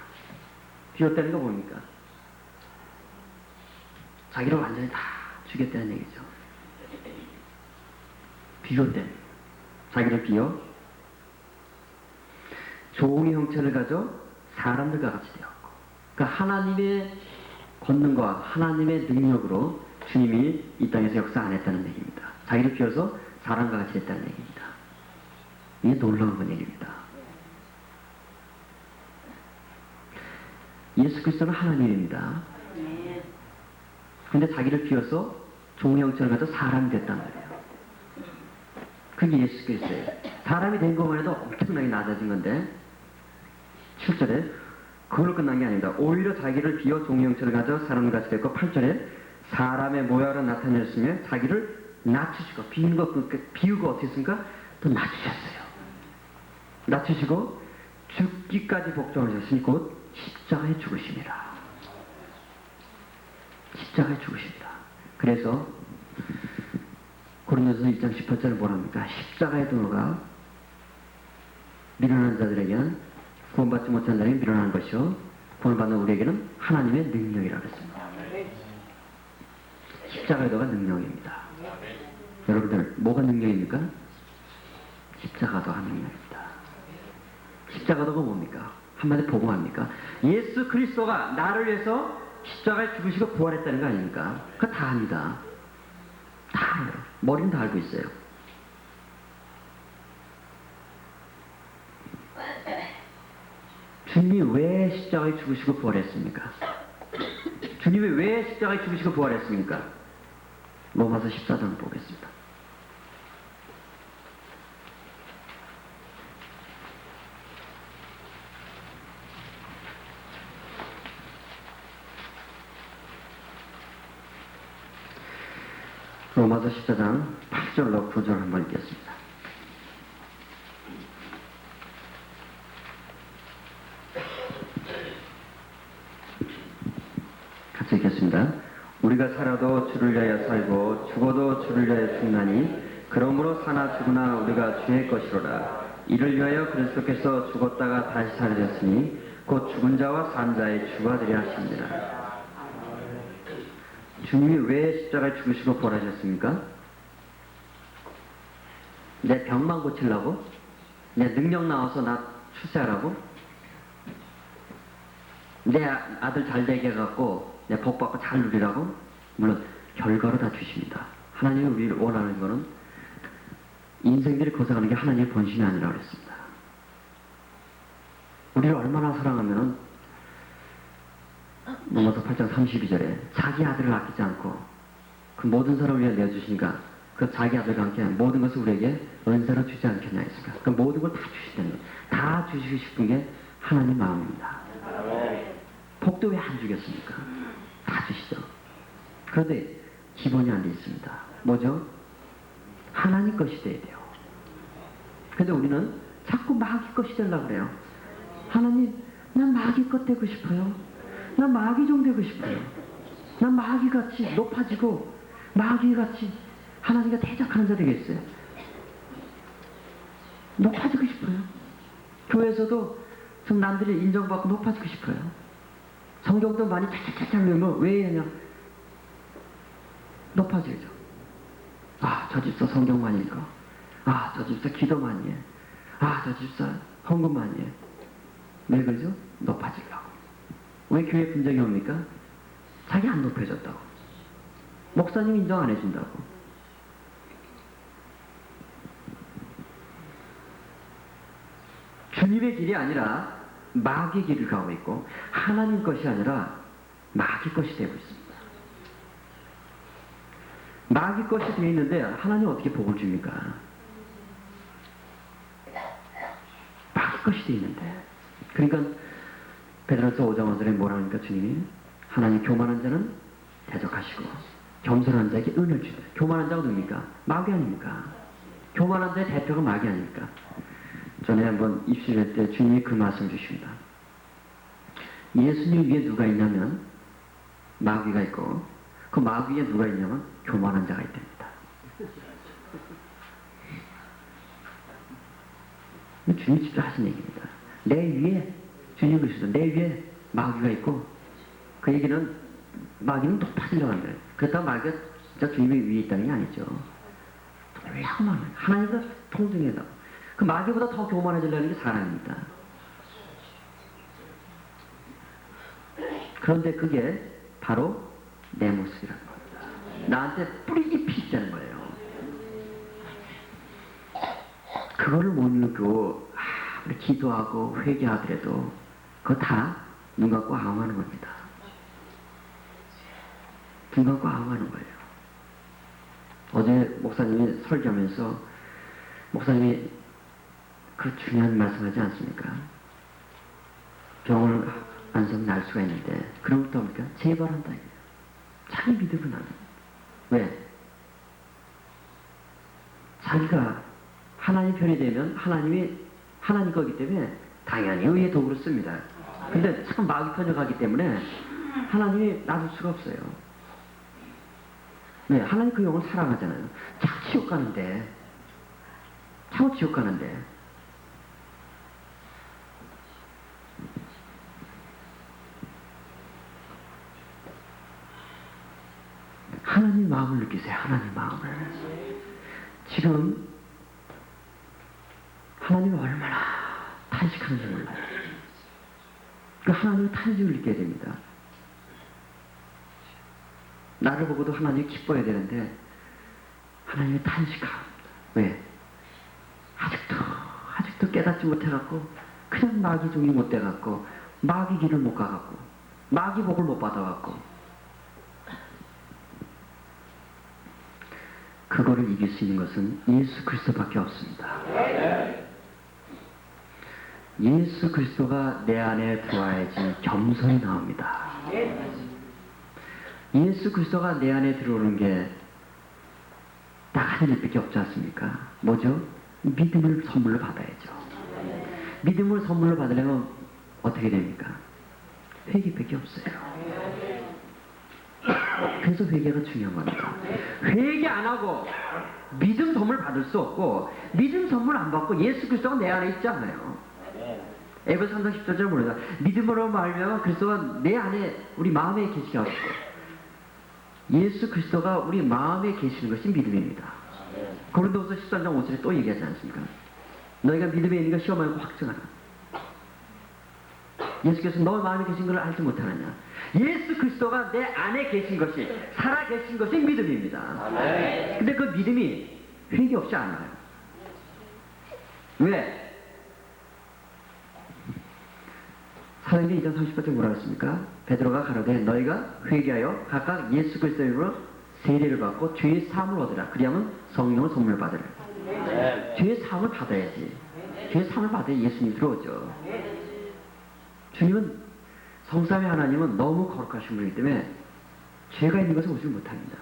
비웠다는 거 뭡니까? 자기를 완전히 다 주겠다는 얘기죠. 비웠대. 자기를 비워 종의 형체를 가져 사람들과 같이 되었고, 그러니까 하나님의 권능과 하나님의 능력으로 주님이 이 땅에서 역사 안 했다는 얘기입니다. 자기를 비워서 사람과 같이 했다는 얘기입니다. 이게 놀라운 얘기입니다. 예수 그리스도는 하나님입니다. 근데 자기를 비워서 종의 형체를 가져 사람이 됐단 말이에요. 그게 예수 그리스도예요. 사람이 된 것만 해도 엄청나게 낮아진 건데, 7절에 그걸로 끝난 게 아닙니다. 오히려 자기를 비워 종의 형체를 가져 사람과 같이 됐고, 8절에 사람의 모양으로 나타내셨으며 자기를 낮추시고, 비우고 어떻게 했습니까? 또 낮추셨어요. 낮추시고 죽기까지 복종하셨으니 곧 십자가에 죽으십니다. 십자가에 죽으십니다. 그래서 고린도서 1장 18절에 뭐랍니까? 십자가의 도로가 미련한 자들에게는 구원받지 못한 자에게 미련한 것이요 구원받는 우리에게는 하나님의 능력이라 그랬습니다. 십자가의 도가 능력입니다. 여러분들 뭐가 능력입니까? 십자가도가 능력입니다. 십자가도가 뭡니까? 한마디 복음합니까? 예수 그리스도가 나를 위해서 십자가에 죽으시고 부활했다는 거 아닙니까? 그거 다 압니다. 다 알아요. 머리는 다 알고 있어요. 주님이 왜 십자가에 죽으시고 부활했습니까? 주님이 왜 십자가에 죽으시고 부활했습니까? 로마서 14장을 보겠습니다. 로마서 14장 8절로 9절 한번 읽겠습니다. 같이 읽겠습니다. 우리가 살아도 주를 위하여 살고 죽어도 주를 위하여 죽나니 그러므로 사나 죽으나 우리가 주의 것이로라. 이를 위하여 그리스도께서 죽었다가 다시 살으셨으니 곧 죽은 자와 산 자의 주가 되려 하십니다. 주님이 왜 십자가에 죽으시고 부활하셨습니까? 내 병만 고치려고? 내 능력 나와서 나 출세하라고? 내 아들 잘 되게 해갖고 내 복 받고 잘 누리라고? 물론 결과로 다 주십니다. 하나님이 우리를 원하는 거는 인생들이 고생하는 게 하나님의 본심이 아니라고 그랬습니다. 우리를 얼마나 사랑하면은 로마서 8장 32절에 자기 아들을 아끼지 않고 그 모든 사람을 위해 내어주시니까 그 자기 아들과 함께 모든 것을 우리에게 은사로 주지 않겠냐 했습니까? 그 모든 걸 다 주시다는 거예요. 다 주시고 싶은 게 하나님 마음입니다. 복도 왜 안 주겠습니까? 다 주시죠. 그런데 기본이 안 돼 있습니다. 뭐죠? 하나님 것이 돼야 돼요. 근데 우리는 자꾸 마귀 것이 되려고 그래요. 하나님, 난 마귀 것 되고 싶어요. 난 마귀종 되고 싶어요. 난 마귀같이 높아지고 마귀같이 하나님과 대적하는 자 되겠어요. 높아지고 싶어요. 교회에서도 좀 남들이 인정받고 높아지고 싶어요. 성경도 많이 차차차차 읽으면 왜 하냐? 높아지죠. 아, 저 집사 성경 많이 읽어. 아, 저 집사 기도 많이 해. 아, 저 집사 헌금 많이 해. 왜 그러죠? 높아지려고. 왜 교회 분쟁이 옵니까? 자기 안 높여졌다고. 목사님 인정 안 해준다고. 주님의 길이 아니라 마귀의 길을 가고 있고 하나님 것이 아니라 마귀 것이 되고 있습니다. 마귀 것이 되어 있는데 하나님 어떻게 복을 줍니까? 마귀 것이 되어 있는데. 그러니까 베드로서 5장 5절에 뭐라 하니까 주님이 하나님 교만한 자는 대적하시고 겸손한 자에게 은혜를 주다. 교만한 자가 누굽니까? 마귀 아닙니까? 교만한 자의 대표가 마귀 아닙니까? 전에 한번 입술할 때 주님이 그 말씀 주십니다. 예수님 위에 누가 있냐면 마귀가 있고 그 마귀 위에 누가 있냐면 교만한 자가 있답니다. 주님이 직접 하신 얘기입니다. 내 위에 주님 그러시죠. 내 위에 마귀가 있고 그 얘기는 마귀는 높아지려고 하는 거예요. 그렇다고 마귀가 진짜 주님의 위에 있다는 게 아니죠. 왜 하나님보다 통중해다. 그 마귀보다 더 교만해지려는 게 사람입니다. 그런데 그게 바로 내 모습이라는 겁니다. 나한테 뿌리 잎이 있다는 거예요. 그거를 못 느끼고 우리 기도하고 회개하더라도 그거 다 눈 감고 아웅하는 겁니다. 눈 감고 아웅하는 거예요. 어제 목사님이 설교하면서 목사님이 그 중요한 말씀하지 않습니까? 병을 안서면 날 수가 있는데 그럼 또 뭡니까? 재발한다. 자기 믿음은 안 해요. 왜? 자기가 하나님 편이 되면 하나님이 하나님 거기 때문에 당연히 의의 도구로 씁니다. 근데 참 마귀 편에 가기 때문에 하나님이 놔둘 수가 없어요. 네, 하나님 그 영을 사랑하잖아요. 자꾸 지옥 가는데 하나님 마음을 느끼세요. 하나님 마음을. 지금 하나님이 얼마나 탄식하는지 몰라요. 그 하나님의 탄식을 느껴야 됩니다. 나를 보고도 하나님이 기뻐해야 되는데 하나님의 탄식합니다. 왜? 아직도 깨닫지 못해갖고 그냥 마귀 종이 못 돼갖고 마귀 길을 못 가갖고 마귀 복을 못 받아갖고 그거를 이길 수 있는 것은 예수 그리스도밖에 없습니다. 예수 그리스도가 내 안에 들어와야지 겸손이 나옵니다. 예수 그리스도가 내 안에 들어오는 게 한 일밖에 없지 않습니까? 뭐죠? 믿음을 선물로 받아야죠. 믿음을 선물로 받으려면 어떻게 됩니까? 회개밖에 없어요. 그래서 회개가 중요한 겁니다. 회개 안 하고 믿음 선물 받을 수 없고, 믿음 선물 안 받고 예수 그리스도가 내 안에 있지 않아요. 에베소 3장 10절을 모르다. 믿음으로 말하면 그리스도가 내 안에 우리 마음에 계시게 하고, 예수 그리스도가 우리 마음에 계시는 것이 믿음입니다. 고린도후서 13장 5절에 또 얘기하지 않습니까? 너희가 믿음에 있는 걸 시험하고 확증하라. 예수께서 너 마음에 계신 것을 알지 못하느냐. 예수 그리스도가 내 안에 계신 것이, 살아 계신 것이 믿음입니다. 근데 그 믿음이 회개 없이 안 와요. 왜? 사도행전 2장 30절에 뭐라 했습니까? 베드로가 가로되 너희가 회개하여 각각 예수 그리스도 이름으로 세례를 받고 죄의 사함을 얻으라. 그리하면 성령을 선물 받으라. 죄의 사함을 받아야지. 죄의 사함을 받아야 예수님이 들어오죠. 주님은, 성삼위 하나님은 너무 거룩하신 분이기 때문에 죄가 있는 것을 오지 못합니다.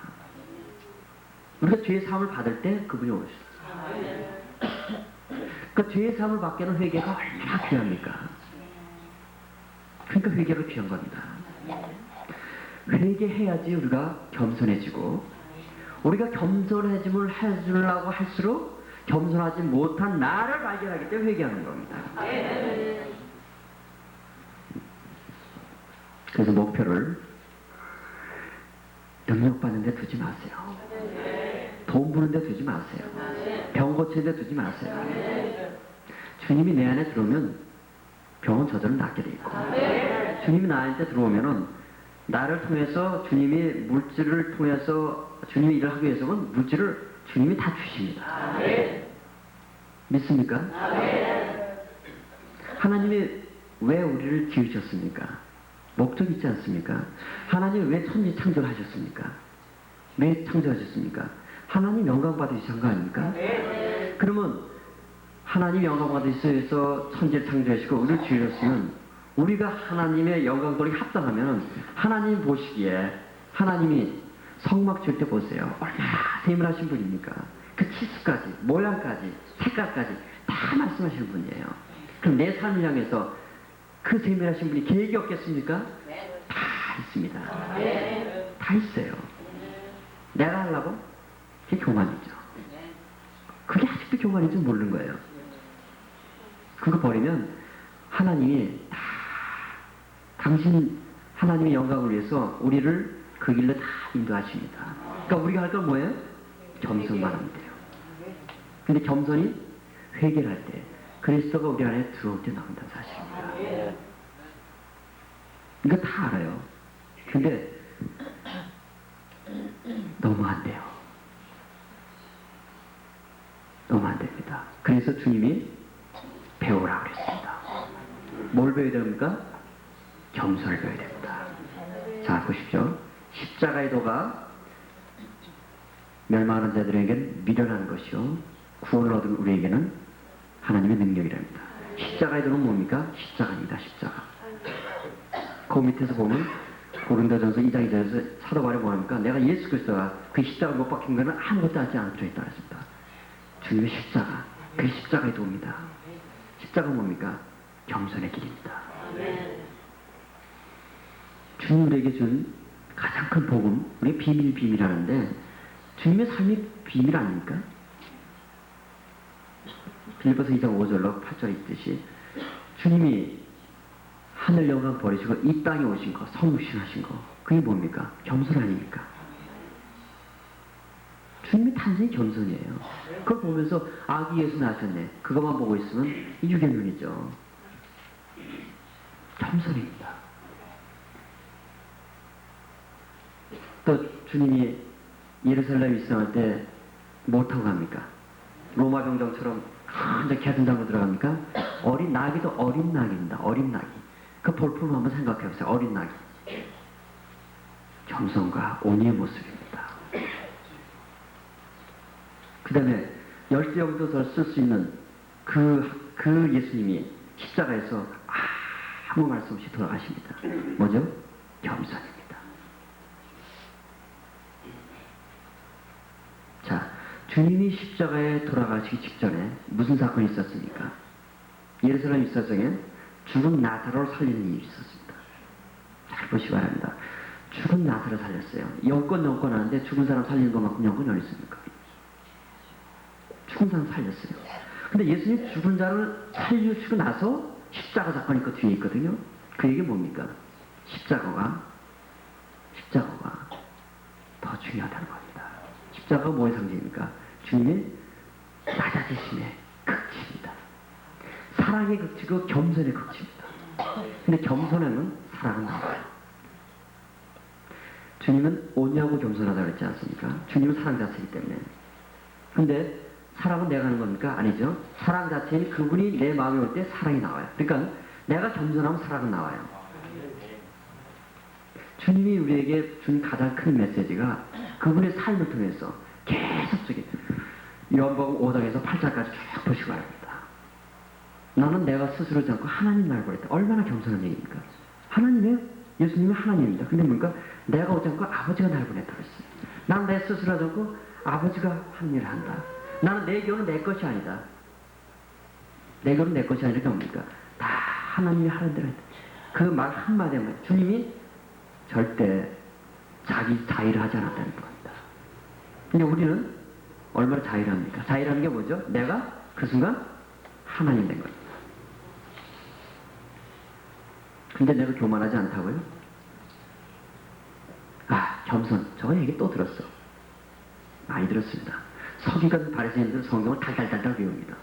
우리가 죄의 사함을 받을 때 그분이 오시죠. 그 죄의 사함을 받기에는 회개가 얼마나 귀합니까? 그러니까 회개가 귀한 겁니다. 회개해야지 우리가 겸손해지고, 우리가 겸손해짐을 해주려고 할수록 겸손하지 못한 나를 발견하기 때문에 회개하는 겁니다. 그래서 목표를 능력받는 데 두지 마세요. 돈 버는 데 두지 마세요. 병 고치는 데 두지 마세요. 주님이 내 안에 들어오면 병은 저절로 낫게 돼 있고, 주님이 나한테 들어오면은 나를 통해서 주님이 물질을 통해서 주님이 일을 하기 위해서는 물질을 주님이 다 주십니다. 믿습니까? 하나님이 왜 우리를 지으셨습니까? 목적 있지 않습니까? 하나님이 왜 천지 창조하셨습니까? 왜 창조하셨습니까? 하나님 영광 받으신 거 아닙니까? 그러면 하나님 영광 받으시기 위해서 천지를 창조하시고 우리를 지으셨으면, 우리가 하나님의 영광들이 합당하면 하나님 보시기에, 하나님이 성막 지을 때 보세요. 얼마나 세밀하신 분입니까? 그 치수까지, 모양까지, 색깔까지 다 말씀하시는 분이에요. 그럼 내 삶을 향해서 그 세밀하신 분이 계획이 없겠습니까? 다 있습니다. 다 있어요. 내가 하려고? 그게 교만이죠. 그게 아직도 교만인지 모르는 거예요. 그거 버리면 하나님이 다, 당신 하나님의 영광을 위해서 우리를 그 길로 다 인도하십니다. 그러니까 우리가 할 건 뭐예요? 겸손만 하면 돼요. 근데 겸손이 회개를 할 때, 그리스도가 우리 안에 들어올 때 나온다는 사실입니다. 이거 다 알아요. 근데 너무 안 돼요. 너무 안 됩니다. 그래서 주님이 배우라고 그랬습니다. 뭘 배워야 됩니까? 겸손을 배워야 됩니다. 자, 보십시오. 십자가의 도가 멸망하는 자들에게는 미련한 것이요, 구원을 얻은 우리에게는 하나님의 능력이랍니다. 십자가의 도는 뭡니까? 십자가입니다. 십자가. 그 밑에서 보면 고린도전서 2장 2절에서 사도 바울이 뭐합니까? 내가 예수 그리스도가 그 십자가 못 박힌 것은 아무것도 하지 않았다 했습니다. 주님의 십자가, 그 십자가의 도입니다. 십자가 뭡니까? 겸손의 길입니다. 주님 우리에게 준 가장 큰 복음, 우리 비밀하는데, 주님의 삶이 비밀 아닙니까? 빌립보서 2장 5절로 8절에 있듯이 주님이 하늘 영광 버리시고 이 땅에 오신 거, 성육신하신 거, 그게 뭡니까? 겸손 아닙니까? 주님의 탄생이 겸손이에요. 그걸 보면서 아기 예수 나셨네, 그것만 보고 있으면 유괴론이죠. 겸손입니다. 또 주님이 예루살렘 입성할 때 뭐 타고 갑니까? 로마 병정처럼 큰 개둔장으로 들어갑니까? 어린 나귀도 어린 나귀입니다. 어린 나귀. 그 볼품을 한번 생각해 보세요. 어린 나귀. 겸손과 온유의 모습입니다. 그 다음에 열대어도 쓸 수 있는 그 예수님이 십자가에서 아무 말씀 없이 돌아가십니다. 뭐죠? 겸손입니다. 자, 주님이 십자가에 돌아가시기 직전에 무슨 사건이 있었습니까? 예루살렘 입사성에 죽은 나사로를 살리는 일이 있었습니다. 잘 보시기 바랍니다. 죽은 나사로 살렸어요. 영권 하는데 죽은 사람 살리는 것만큼 영권이 어디 있습니까? 죽은 사람 살렸어요. 근데 예수님 죽은 자를 살리시고 나서 십자가 사건이 그 뒤에 있거든요. 그 얘기 뭡니까? 십자가가 더 중요하다는 겁니다. 십자가가 뭐의 상징입니까? 주님의 낮아지심의 극치입니다. 사랑의 극치고 겸손의 극치입니다. 근데 겸손하면 사랑은 나와요. 주님은 온유하고 겸손하다고 그랬지 않습니까? 주님은 사랑 자체이기 때문에. 근데 사랑은 내가 하는 겁니까? 아니죠. 사랑 자체는 그분이 내 마음에 올 때 사랑이 나와요. 그러니까 내가 겸손하면 사랑은 나와요. 주님이 우리에게 준 가장 큰 메시지가 그분의 삶을 통해서 계속적인 요한복음 5장에서 8장까지 쭉 보시기 바랍니다. 나는 내가 스스로 잡고 하나님 날 보냈다. 얼마나 겸손한 얘기입니까? 하나님의 예수님은 하나님입니다. 근데 뭔가 내가 오지 않고 아버지가 날 보냈다고 했어요. 나는 내 스스로 하지 않고 아버지가 한 일을 한다. 나는 내 교는 내 것이 아니다. 내 교는 내 것이 아니라 뭡니까? 다 하나님이 하는 대로 했다. 그 말 한마디에 주님이 절대 자기 자의를 하지 않았다는 겁니다. 근데 우리는 얼마나 자의를 합니까? 자의라는 게 뭐죠? 내가 그 순간 하나님 된 겁니다. 근데 내가 교만하지 않다고요? 겸손. 저거 얘기 또 들었어. 많이 들었습니다. 서기관 바리새인들 성경을 달달달달 외웁니다.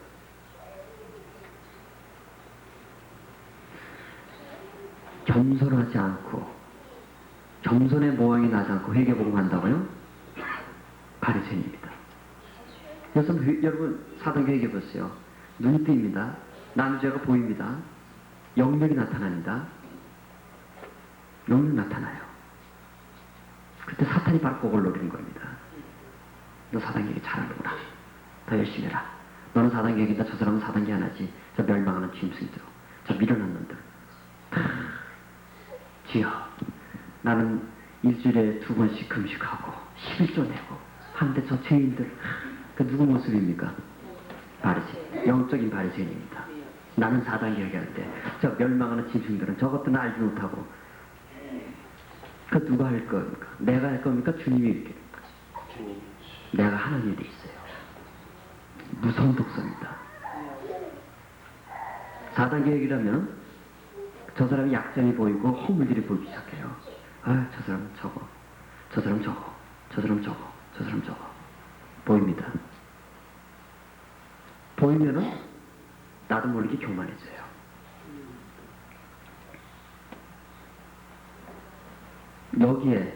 겸손하지 않고 겸손의 모양이 나지 않고 회개복음 한다고요? 바리새인입니다. 여러분 사도행전 얘기해 보세요. 눈이 뜨입니다. 남의 죄가 보입니다. 영역이 나타납니다. 영역이 나타나요. 그때 사탄이 바로 그걸 노리는 겁니다. 너 사단계획 잘하는구나. 더 열심히 해라. 너는 사단계획이다. 저 사람은 사단계 안 하지. 저 멸망하는 짐승들. 저 밀어넣는 놈들. 주여, 나는 일주일에 2번씩 금식하고 11조 내고 하는데 저 죄인들, 그 누구 모습입니까? 바리새인, 영적인 바리새인입니다. 나는 4단계 얘기하는데 저 멸망하는 짐승들은 저것도 알지 못하고 그 누가 할 겁니까? 내가 할 겁니까? 주님이 할 겁니까? 내가 하나님이 돼 있어요. 무서운 독서입니다. 4단계 얘기라면 저 사람이 약점이 보이고 허물들이 보이기 시작해요. 저 사람은 저거, 저 사람 저거, 저 사람 저거, 저 사람 저거 보입니다. 보이면은 나도 모르게 교만해져요.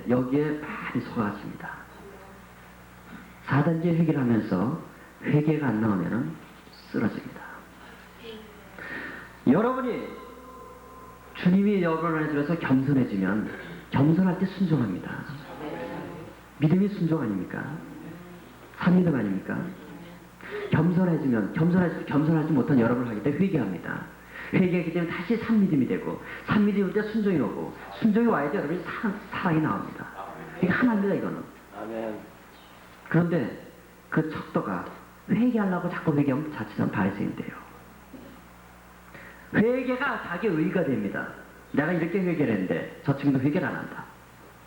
여기에 많이 속아집니다. 4단계 회개를 하면서 회개가 안 나오면은 쓰러집니다. 여러분이 주님이 여러분 안에 들어서 겸손해지면 겸손할 때 순종합니다. 믿음이 순종 아닙니까? 삼믿음 아닙니까? 겸손해지면 겸손하지 못한 여러분을 하기 때문에 회개합니다. 회개하기 때문에 다시 삼믿음이 되고 삼믿음이 올 때 순종이 오고 순종이 와야지 여러분이 사랑이 나옵니다. 이게 하나입니다. 이거는. 그런데 그 척도가 회개하려고 자꾸 회개하면 자칫하면 바리새인 돼요. 회개가 자기 의가 됩니다. 내가 이렇게 회개를 했는데 저 친구도 회개를 안 한다.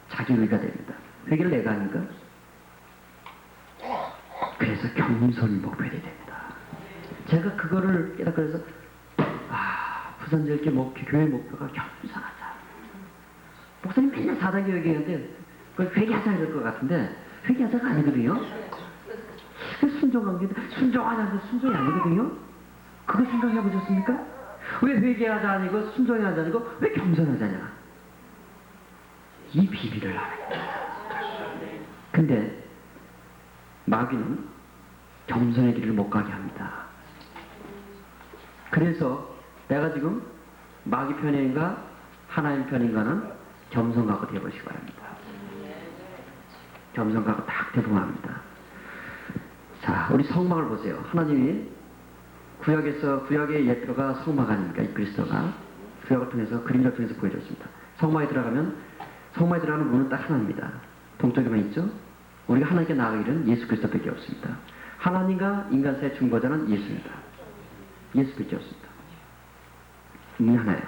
자기 의가 됩니다. 회개를 내가 하니까 그래서 겸손이 목표가 됩니다. 제가 그거를 깨닫고 그래서 부산절기 교회 목표가 겸손하자. 목사님 맨날 4단계 회개하는데 그걸 회개하자 이럴 것 같은데 회개하자가 아니거든요. 순종한 게 순종하자는 순종이 아니거든요. 그거 생각해 보셨습니까? 왜 회개하자 아니고 순종하자 아니고 왜 겸손하자냐? 이 비밀을 알아요. 근데 마귀는 겸손의 길을 못 가게 합니다. 그래서 내가 지금 마귀 편인가 하나님 편인가는 겸손 갖고 대보시기 바랍니다. 겸손 갖고 딱 대봉합니다. 자, 우리 성막을 보세요. 하나님이 구약의 예표가 성막 아닙니까? 이 그리스도가 구약을 통해서 그림자를 통해서 보여줬습니다. 성막에 들어가면 성막에 들어가는 문은 딱 하나입니다. 동쪽에만 있죠? 우리가 하나님께 나아가기는 예수 그리스도밖에 없습니다. 하나님과 인간 사이의 중보자는 예수입니다. 예수밖에 없습니다. 이 하나예요.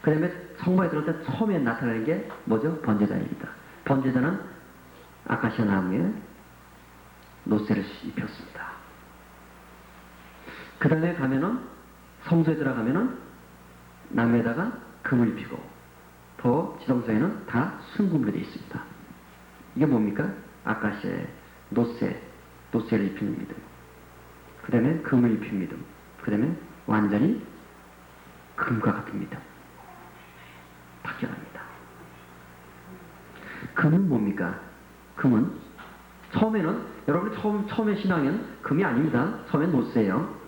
그 다음에 성막에 들어올 때 처음에 나타나는 게 뭐죠? 번제단입니다. 번제단은 아카시아 나무에 노쇠를 입혔습니다. 그 다음에 가면은 성소에 들어가면은 나무에다가 금을 입히고 더 지성소에는 다 순금으로 되어 있습니다. 이게 뭡니까? 아카시아의 노쇠를 입히는 믿음. 그 다음에 금을 입힌 믿음. 그 다음에 완전히 금과 같은 믿음. 바뀌어납니다. 금은 뭡니까? 금은 처음에는 여러분이 처음에 신앙은 금이 아닙니다. 처음엔 노쇠예요.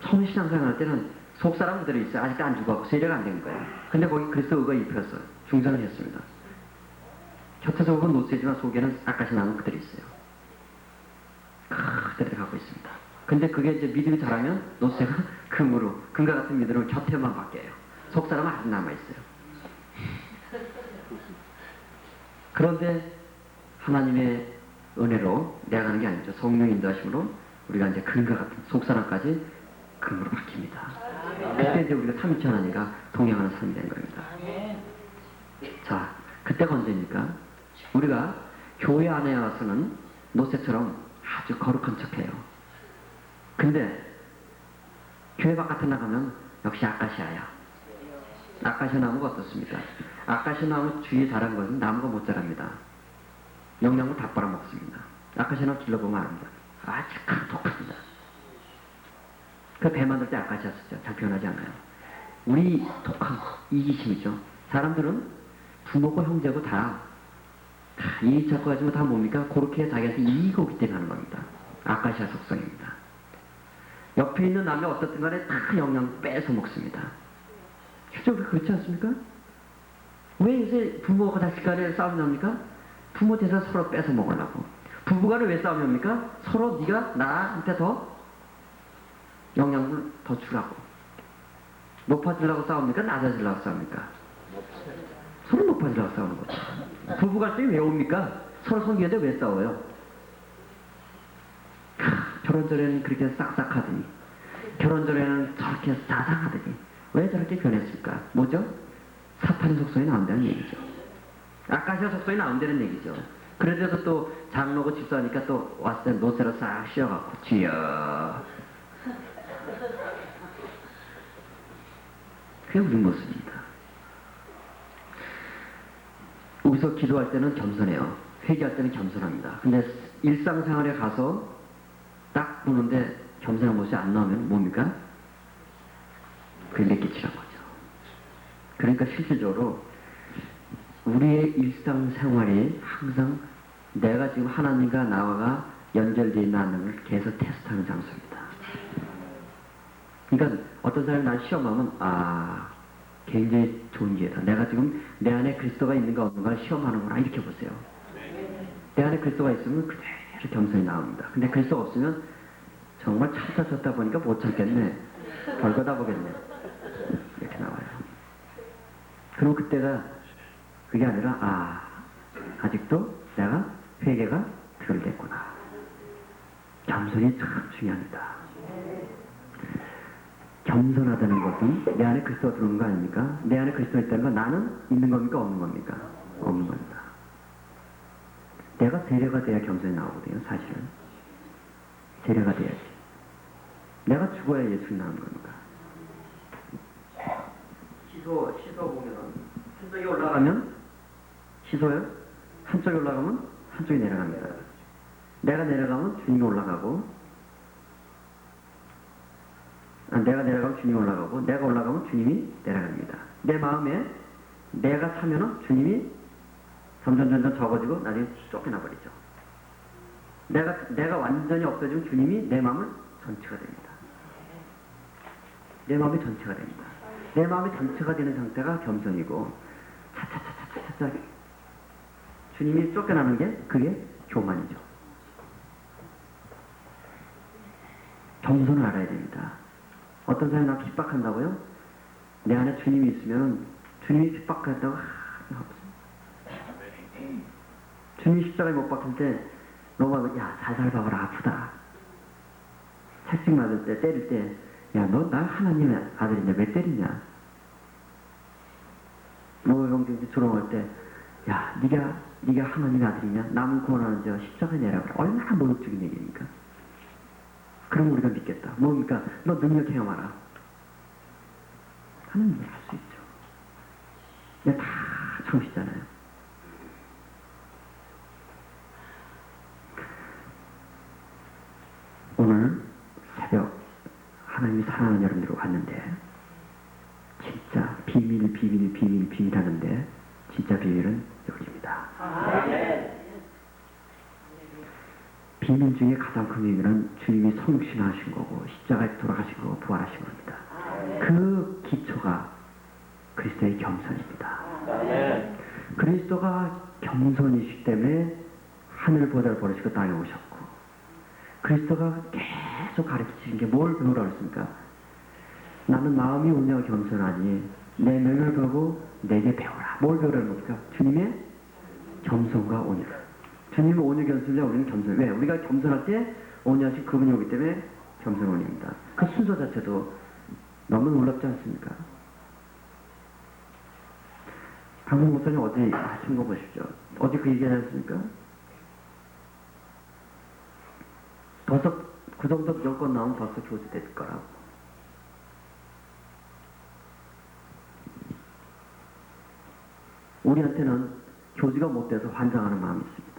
처음 신앙생활 할 때는 속사람 그대로 있어요. 아직도 안 죽었고 세례가 안 된 거예요. 근데 거기 그리스도 의가 입혔어요. 중전을 했습니다. 겉에서 본 노쇠지만 속에는 아까시 나무 그대로 있어요. 그대로 가고 있습니다. 근데 그게 이제 믿음이 자라면 노쇠가 금으로, 금과 같은 믿음으로 곁에만 바뀌어요. 속사람은 아직 남아있어요. 그런데 하나님의 은혜로 내가 가는 게 아니죠. 성령 인도하심으로 우리가 이제 금과 같은 속사람까지 금으로 바뀝니다. 그때 이제 우리가 삼위체 하나님과 동행하는 삶이 된 겁니다. 자, 그때가 언제입니까? 우리가 교회 안에 와서는 노쇠처럼 아주 거룩한 척해요. 근데 교회 바깥에 나가면 역시 아카시아야. 아카시아 나무가 어떻습니까? 아카시아 나무 주위에 자란 것은 나무가 못 자랍니다. 영양을 다 빨아먹습니다. 아카시아 나무 길러보면 압니다. 아주 독합니다. 그 배 만들 때 아카시아 쓰죠. 잘 표현하지 않아요. 우리 독한 이기심이죠. 사람들은 부모고 형제고 다 이익 찾고 가지면 다 뭡니까? 그렇게 자기한테 이익이 오기 때문에 하는 겁니다. 아카시아 속성입니다. 옆에 있는 남의 어떻든 간에 다 영양 뺏어 먹습니다. 실제로 그렇지 않습니까? 왜 요새 부모가 자식 간에 싸움이 납니까? 부모 대사 서로 뺏어 먹으려고. 부부간에 왜 싸움이 납니까? 서로 네가 나한테 더 영양을 더 주라고. 높아지려고 싸웁니까? 낮아지려고 싸웁니까? 서로 높아지려고 싸우는 거죠. 부부가 왜 옵니까? 서로 성기인데 왜 싸워요? 결혼 전에는 그렇게 싹싹하더니 결혼 전에는 저렇게 자상하더니 왜 저렇게 변했을까? 뭐죠? 사탄의 속성이 나온다는 얘기죠. 아카시아 속성이 나온다는 얘기죠. 그래도 또 장로고 집사니까 또 왔을 때 노쇠로 싹 씌워갖고 쥐어. 그게 우리 모습입니다. 여기서 기도할 때는 겸손해요. 회개할 때는 겸손합니다. 근데 일상생활에 가서 딱 보는데 겸손한 모습이 안 나오면 뭡니까? 그게 내끼치란 거죠. 그러니까 실질적으로 우리의 일상생활이 항상 내가 지금 하나님과 나와가 연결되어 있는 걸 계속 테스트하는 장소입니다. 그러니까 어떤 사람이 날 시험하면 굉장히 좋은 기회다. 내가 지금 내 안에 그리스도가 있는가 없는가 시험하는구나 이렇게 보세요. 내 안에 그리스도가 있으면 그대로 겸손히 나옵니다. 근데 그리스도가 없으면 정말 찾다 보니까 못 참겠네. 벌거다 보겠네. 이렇게 나와요. 그럼 그때가 그게 아니라 아직도 내가 회개가 덜 됐구나. 겸손이 참 중요합니다. 겸손하다는 것은 내 안에 그리스도가 들어오는 거 아닙니까? 내 안에 그리스도가 있다는 건 나는 있는 겁니까? 없는 겁니까? 없는 겁니다. 내가 세례가 돼야 겸손이 나오거든요. 사실은. 세례가 돼야지. 내가 죽어야 예수님 나오는 겁니다. 시소 보면은 한쪽이 올라가면 시소요? 한쪽이 올라가면 한쪽이 내려갑니다. 내가 내려가면 주님이 올라가고 내가 내려가면 주님이 올라가고 내가 올라가면 주님이 내려갑니다. 내 마음에 내가 사면은 주님이 점점 적어지고 나중에 쫓겨나 버리죠. 내가 완전히 없어지면 주님이 내 마음을 전체가 됩니다. 내 마음이 전체가 됩니다. 내 마음이 전체가 되는 상태가 겸손이고 차차차차차 주님이 쫓겨나는 게 그게 교만이죠. 겸손을 알아야 됩니다. 어떤 사람이 나 핍박한다고요? 내 안에 주님이 있으면 주님이 핍박한다고 주님 십자가에 못 박힐 때 로마가 야 살살 박아라 아프다. 채찍 맞을 때 때릴 때 야 너 나 하나님의 아들인데 왜 때리냐. 노병증 조롱할 때 야 네가 하나님의 아들이냐 남을 구원하는 자와 십자가에 내라 그래. 얼마나 모욕적인 얘기입니까. 그럼 우리가 믿겠다. 뭡니까? 너 능력 행함하라. 하나님이 할 수 있죠. 그냥 다 참으시잖아요. 오늘 새벽 하나님이 사랑하는 여러분들과 왔는데 진짜 비밀 하는데 진짜 비밀은 여기입니다. 비밀 중에 가장 큰 비밀은 주님이 성신하신 거고 십자가에 돌아가신 거고 부활하신 겁니다. 그 기초가 그리스도의 겸손입니다. 그리스도가 겸손이시기 때문에 하늘보다를 버리시고 땅에 오셨고 그리스도가 계속 가르치신 게 뭘 배우라고 했습니까? 나는 마음이 온유하고 겸손하니 내 명을 보고 내게 배워라. 뭘 배우라는 겁니까? 주님의 겸손과 온유. 주님은 온유 겸손이냐 우리는 겸손. 왜? 우리가 겸손할 때 온유하신 그분이 오기 때문에 겸손 온유입니다. 그 순서 자체도 너무 놀랍지 않습니까? 강문 목사님 어제 하신 거 보십시오. 어제 그 얘기 하지 않습니까? 그 정도 여건 나오면 벌써 교수 될 거라고. 우리한테는 교주가 못 돼서 환장하는 마음이 있습니다.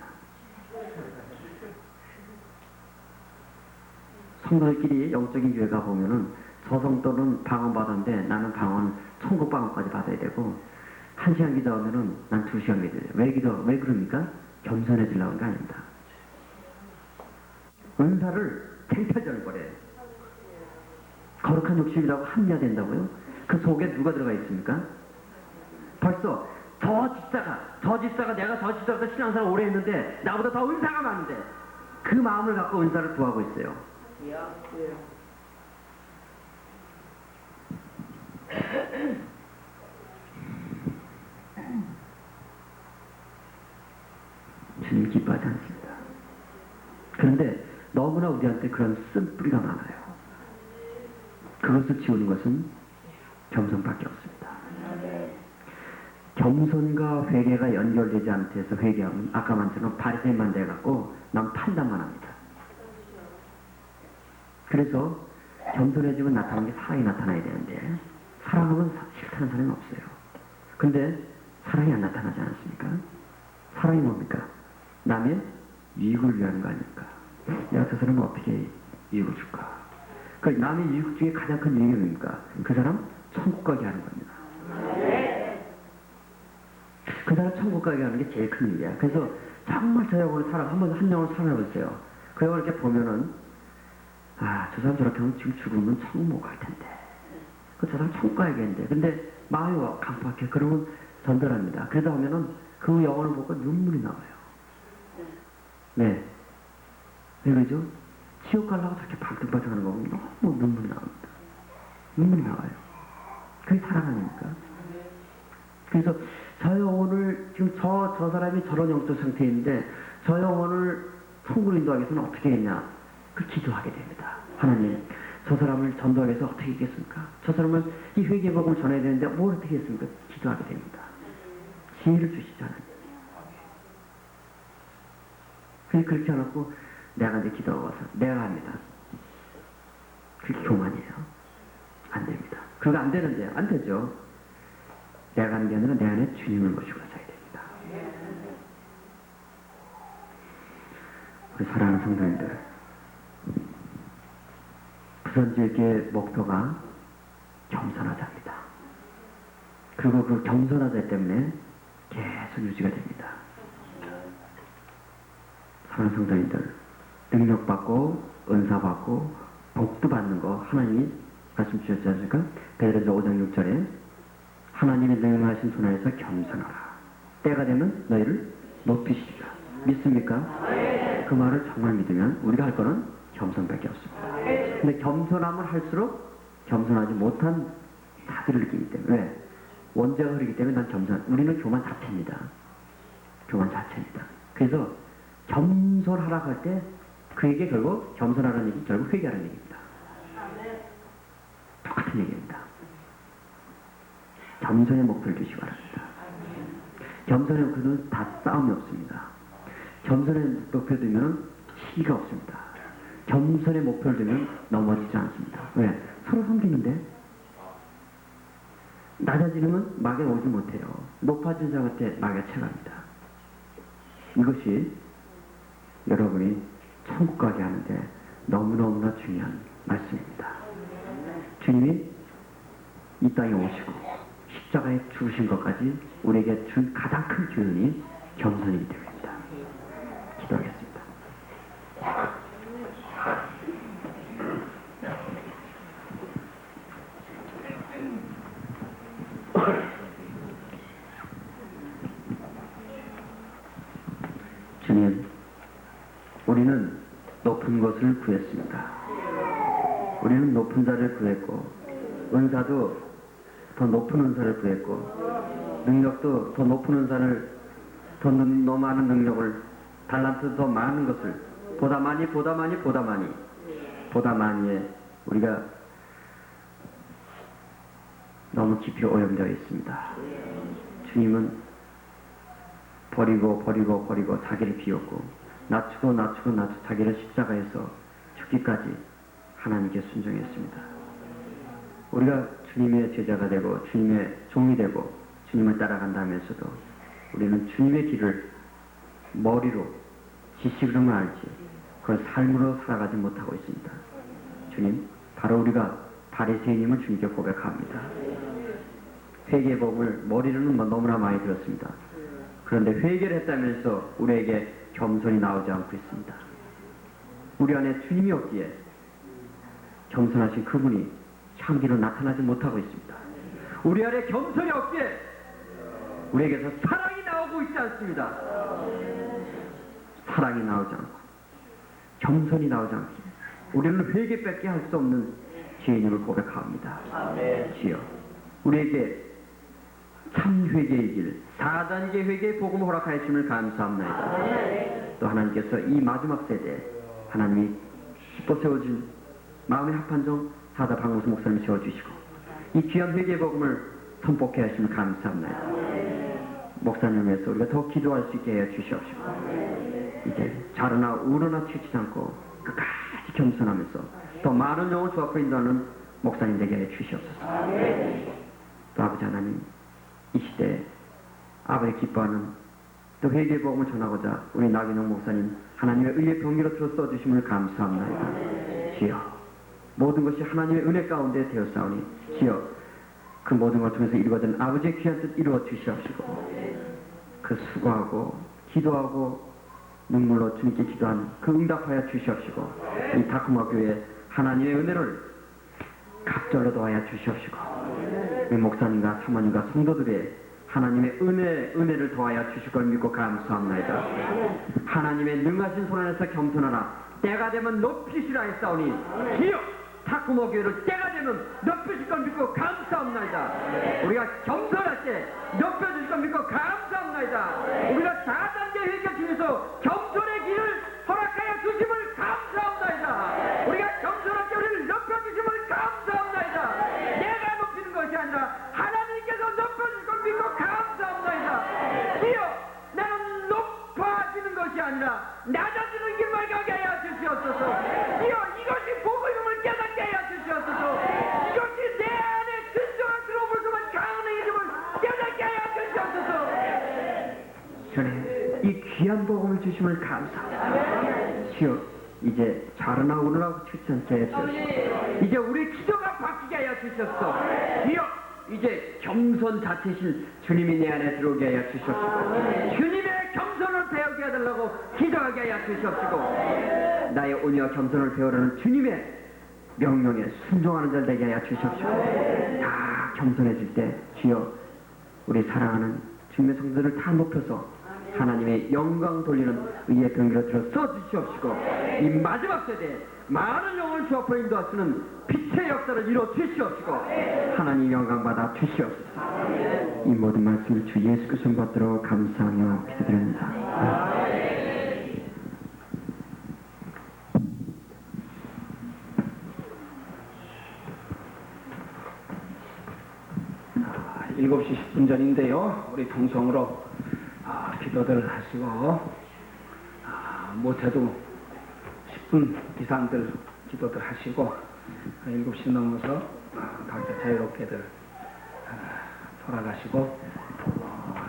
성도들끼리 영적인 교회 가보면은 저 성도는 방언 받았는데 나는 방언 천국 방언까지 받아야 되고 1시간 기도하면은 난 2시간 기도해요. 왜 그럽니까? 겸손해지려고 하는 게 아닙니다. 은사를 탱탈전거래. 거룩한 욕심이라고 합리화된다고요? 그 속에 누가 들어가 있습니까? 벌써 저 집사가 내가 저 집사보다 신앙생활 오래 했는데 나보다 더 은사가 많은데 그 마음을 갖고 은사를 구하고 있어요. 주님 기뻐하지 않습니다. 그런데 너무나 우리한테 그런 쓴뿌리가 많아요. 그것을 지우는 것은 겸손밖에 없습니다. 겸손과 회개가 연결되지 않게 해서 회개하면 아까 말처럼 바리새인만 돼갖고 난 판단만 합니다. 그래서 겸손해지면 나타나는 게 사랑이 나타나야 되는데 사랑하면 싫다는 사람이 없어요. 근데 사랑이 안 나타나지 않습니까? 사랑이 뭡니까? 남의 유익을 위하는 거 아닙니까? 내가 저 사람은 어떻게 유익을 줄까? 그 남의 유익 중에 가장 큰 유익이 뭡니까? 그 사람 천국 가게 하는 겁니다. 그 사람 천국 가게 하는 게 제일 큰 일이야. 그래서 정말 저 영혼을 한번 한 영혼을 사랑해보세요. 그 영혼을 이렇게 보면은 저 사람 저렇게 하면 지금 죽으면 천국 못 갈 텐데. 저 사람 천국 가야겠는데. 근데 마음이 강팍해. 그러면 전달합니다. 그러다 보면은 그 영혼을 보고 눈물이 나와요. 네. 왜 그러죠? 지옥 가려고 저렇게 발등발등 하는 거 보면 너무 눈물이 나옵니다. 눈물이 나와요. 그게 사랑 아닙니까? 그래서 저 영혼을 지금 저 사람이 저런 영적 상태인데 저 영혼을 천국으로 인도하기 위해서는 어떻게 했냐? 그 기도하게 됩니다. 하나님, 저 사람을 전도하기 위해서 어떻게 했겠습니까? 저 사람을 이 회개의 복음을 전해야 되는데 뭘 어떻게 했습니까? 기도하게 됩니다. 지혜를 주시잖아요. 그렇게 해놓고 내가 이제 기도하고 와서 내가 합니다. 그게 교만이에요. 안 됩니다. 그거 안 되는데요. 안 되죠. 내가 하는 게 아니라 내 안에 주님을 모시고 가야 됩니다. 우리 사랑하는 성도님들, 부산지역의 목표가 겸손하자입니다. 그리고 그 겸손하자 때문에 계속 유지가 됩니다. 사랑하는 성도님들, 능력받고 은사받고 복도 받는 거 하나님이 말씀 주셨지 않습니까? 베드로전서 5장 6절에 하나님의 능하신 손 안에서 겸손하라. 때가 되면 너희를 높이시리라. 믿습니까? 그 말을 정말 믿으면 우리가 할 거는 겸손밖에 없습니다. 근데 겸손함을 할수록 겸손하지 못한 사들을 느끼기 때문에 왜? 원죄가 흐르기 때문에 난 우리는 교만 자체입니다. 교만 자체입니다. 그 그래서 겸손하라고 할 때 그에게 결국 겸손하라는 얘기 결국 회개하라는 얘기입니다. 똑같은 얘기입니다. 겸손의 목표를 주시기 바랍니다. 겸손의 목표는 다 싸움이 없습니다. 겸손의 목표 두면 시기가 없습니다. 겸손의 목표를 두면 넘어지지 않습니다. 왜? 서로 섬기는데 낮아지는 막에 오지 못해요. 높아진 사람한테 막에 채갑니다. 이것이 여러분이 천국 가게 하는데 너무너무나 중요한 말씀입니다. 주님이 이 땅에 오시고 십자가에 죽으신 것까지 우리에게 준 가장 큰 교훈이 겸손이기 때문입니다. 기도하겠습니다. 주님, 우리는 높은 것을 구했습니다. 우리는 높은 자를 구했고 은사도 더 높은 은사를 구했고 능력도 더 높은 은사를 더 많은 능력을 달란트 더 많은 것을 보다 많이에 우리가 너무 깊이 오염되어 있습니다. 주님은 버리고 자기를 비웠고 낮추고 자기를 십자가에서 죽기까지 하나님께 순종했습니다. 우리가 주님의 제자가 되고 주님의 종이 되고 주님을 따라간다면서도 우리는 주님의 길을 머리로 지식으로만 알지 그걸 삶으로 살아가지 못하고 있습니다. 주님, 바로 우리가 바리새인임을 주님께 고백합니다. 회개의 복을 머리로는 너무나 많이 들었습니다. 그런데 회개를 했다면서 우리에게 겸손이 나오지 않고 있습니다. 우리 안에 주님이 없기에 겸손하신 그분이 향기로 나타나지 못하고 있습니다. 우리 안에 겸손이 없기에 우리에게서 사랑이 나오고 있지 않습니다. 사랑이 나오지 않고 겸손이 나오지 않기에 우리는 회개밖에 할 수 없는 죄인임을 고백합니다. 주여, 우리에게 참 회개의 길, 4단계 회개의 복음을 허락하여 주심을 감사합니다. 또 하나님께서 이 마지막 세대에 하나님이 또 세워준 마음의 합한정 사다 박무수 목사님 세워주시고 이 귀한 회개의 복음을 선포케 하심을 감사합니다. 목사님을 위해서 우리가 더 기도할 수 있게 해 주시옵시고 이제 자르나 우러나 튀지 않고 끝까지 겸손하면서 더 많은 영을 주 앞으로 인도하는 목사님 되게 해 주시옵소서. 또 아버지 하나님, 이 시대에 아버지 기뻐하는 또 회개의 복음을 전하고자 우리 나균영 목사님 하나님의 의의 병기로 써주심을 감사합니다. 주여, 모든 것이 하나님의 은혜 가운데 되었사오니 주여, 그 모든 것을 통해서 이루어진 아버지의 귀한 뜻 이루어 주시옵시고 그 수고하고 기도하고 눈물로 주님께 기도한 그 응답하여 주시옵시고 이 다크마 교회 하나님의 은혜를 갑절로 더하여 주시옵시고 우리 목사님과 사모님과 성도들의 하나님의 은혜를 더하여 주실 걸 믿고 감사합니다. 하나님의 능하신 손 안에서 겸손하라. 때가 되면 높이시라 했사오니 주여, 탁구모 교회를 때가 되면 높여줄 걸 믿고 감사합니다. 우리가 겸손할 때 높여줄 걸 믿고 감사합니다. 우리가 4단계 회개 중에서 겸손의 길을 허락하여 주심을 감사합니다. 우리가 겸손할 때 우리를 높여주심을 감사합니다. 내가 높이는 것이 아니라 하나님께서 높여줄 걸 믿고 감사합니다. 주여, 나는 높아지는 것이 아니라 낮아지는 길만 가게 하여 주시옵소서. 주여, 이것이 복음임을 깨닫게 하여 주시옵소서. 이것이 내 안에 진정한 들어오면서만 가능해짐을 깨닫게 하여 주시옵소서. 주님, 이 귀한 복음을 주심을 감사합니다. 주여, 이제 자르나 오르라고 추천케 해주시옵소서. 이제 우리 기도가 바뀌게 하여 주시옵소서. 주여, 이제 겸손 자체신 주님이 내 안에 들어오게 하여 주시옵시고 주님의 겸손을 배우게 해달라고 기도하게 하여 주시옵시고 나의 온유와 겸손을 배우라는 주님의 명령에 순종하는 자 되게 하여 주시옵시고 다 겸손해질 때 주여, 우리 사랑하는 주님의 성도를 다 높여서 하나님의 영광 돌리는 의의 병기로 들어 써주시옵시고 이 마지막 세대에 많은 영혼을 주 앞으로 인도하시는 빛의 역사를 이뤄 주시옵시고 하나님 영광받아 주시옵소서. 이 모든 말씀을 주 예수 그리스도 받들어 감사하며 기도드립니다. 아, 7시 10분 전인데요. 우리 통성으로 기도들 하시고 못해도 10분 이상들 기도들 하시고 7시 넘어서 각자 자유롭게들 돌아가시고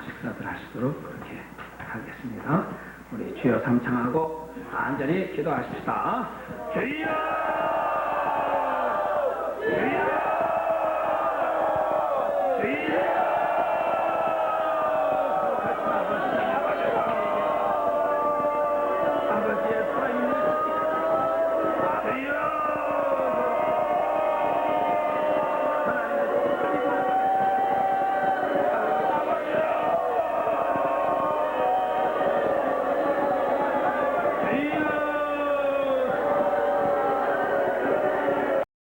식사들 하시도록 그렇게 하겠습니다. 우리 주여 삼창하고 안전히 기도하십시다. 주여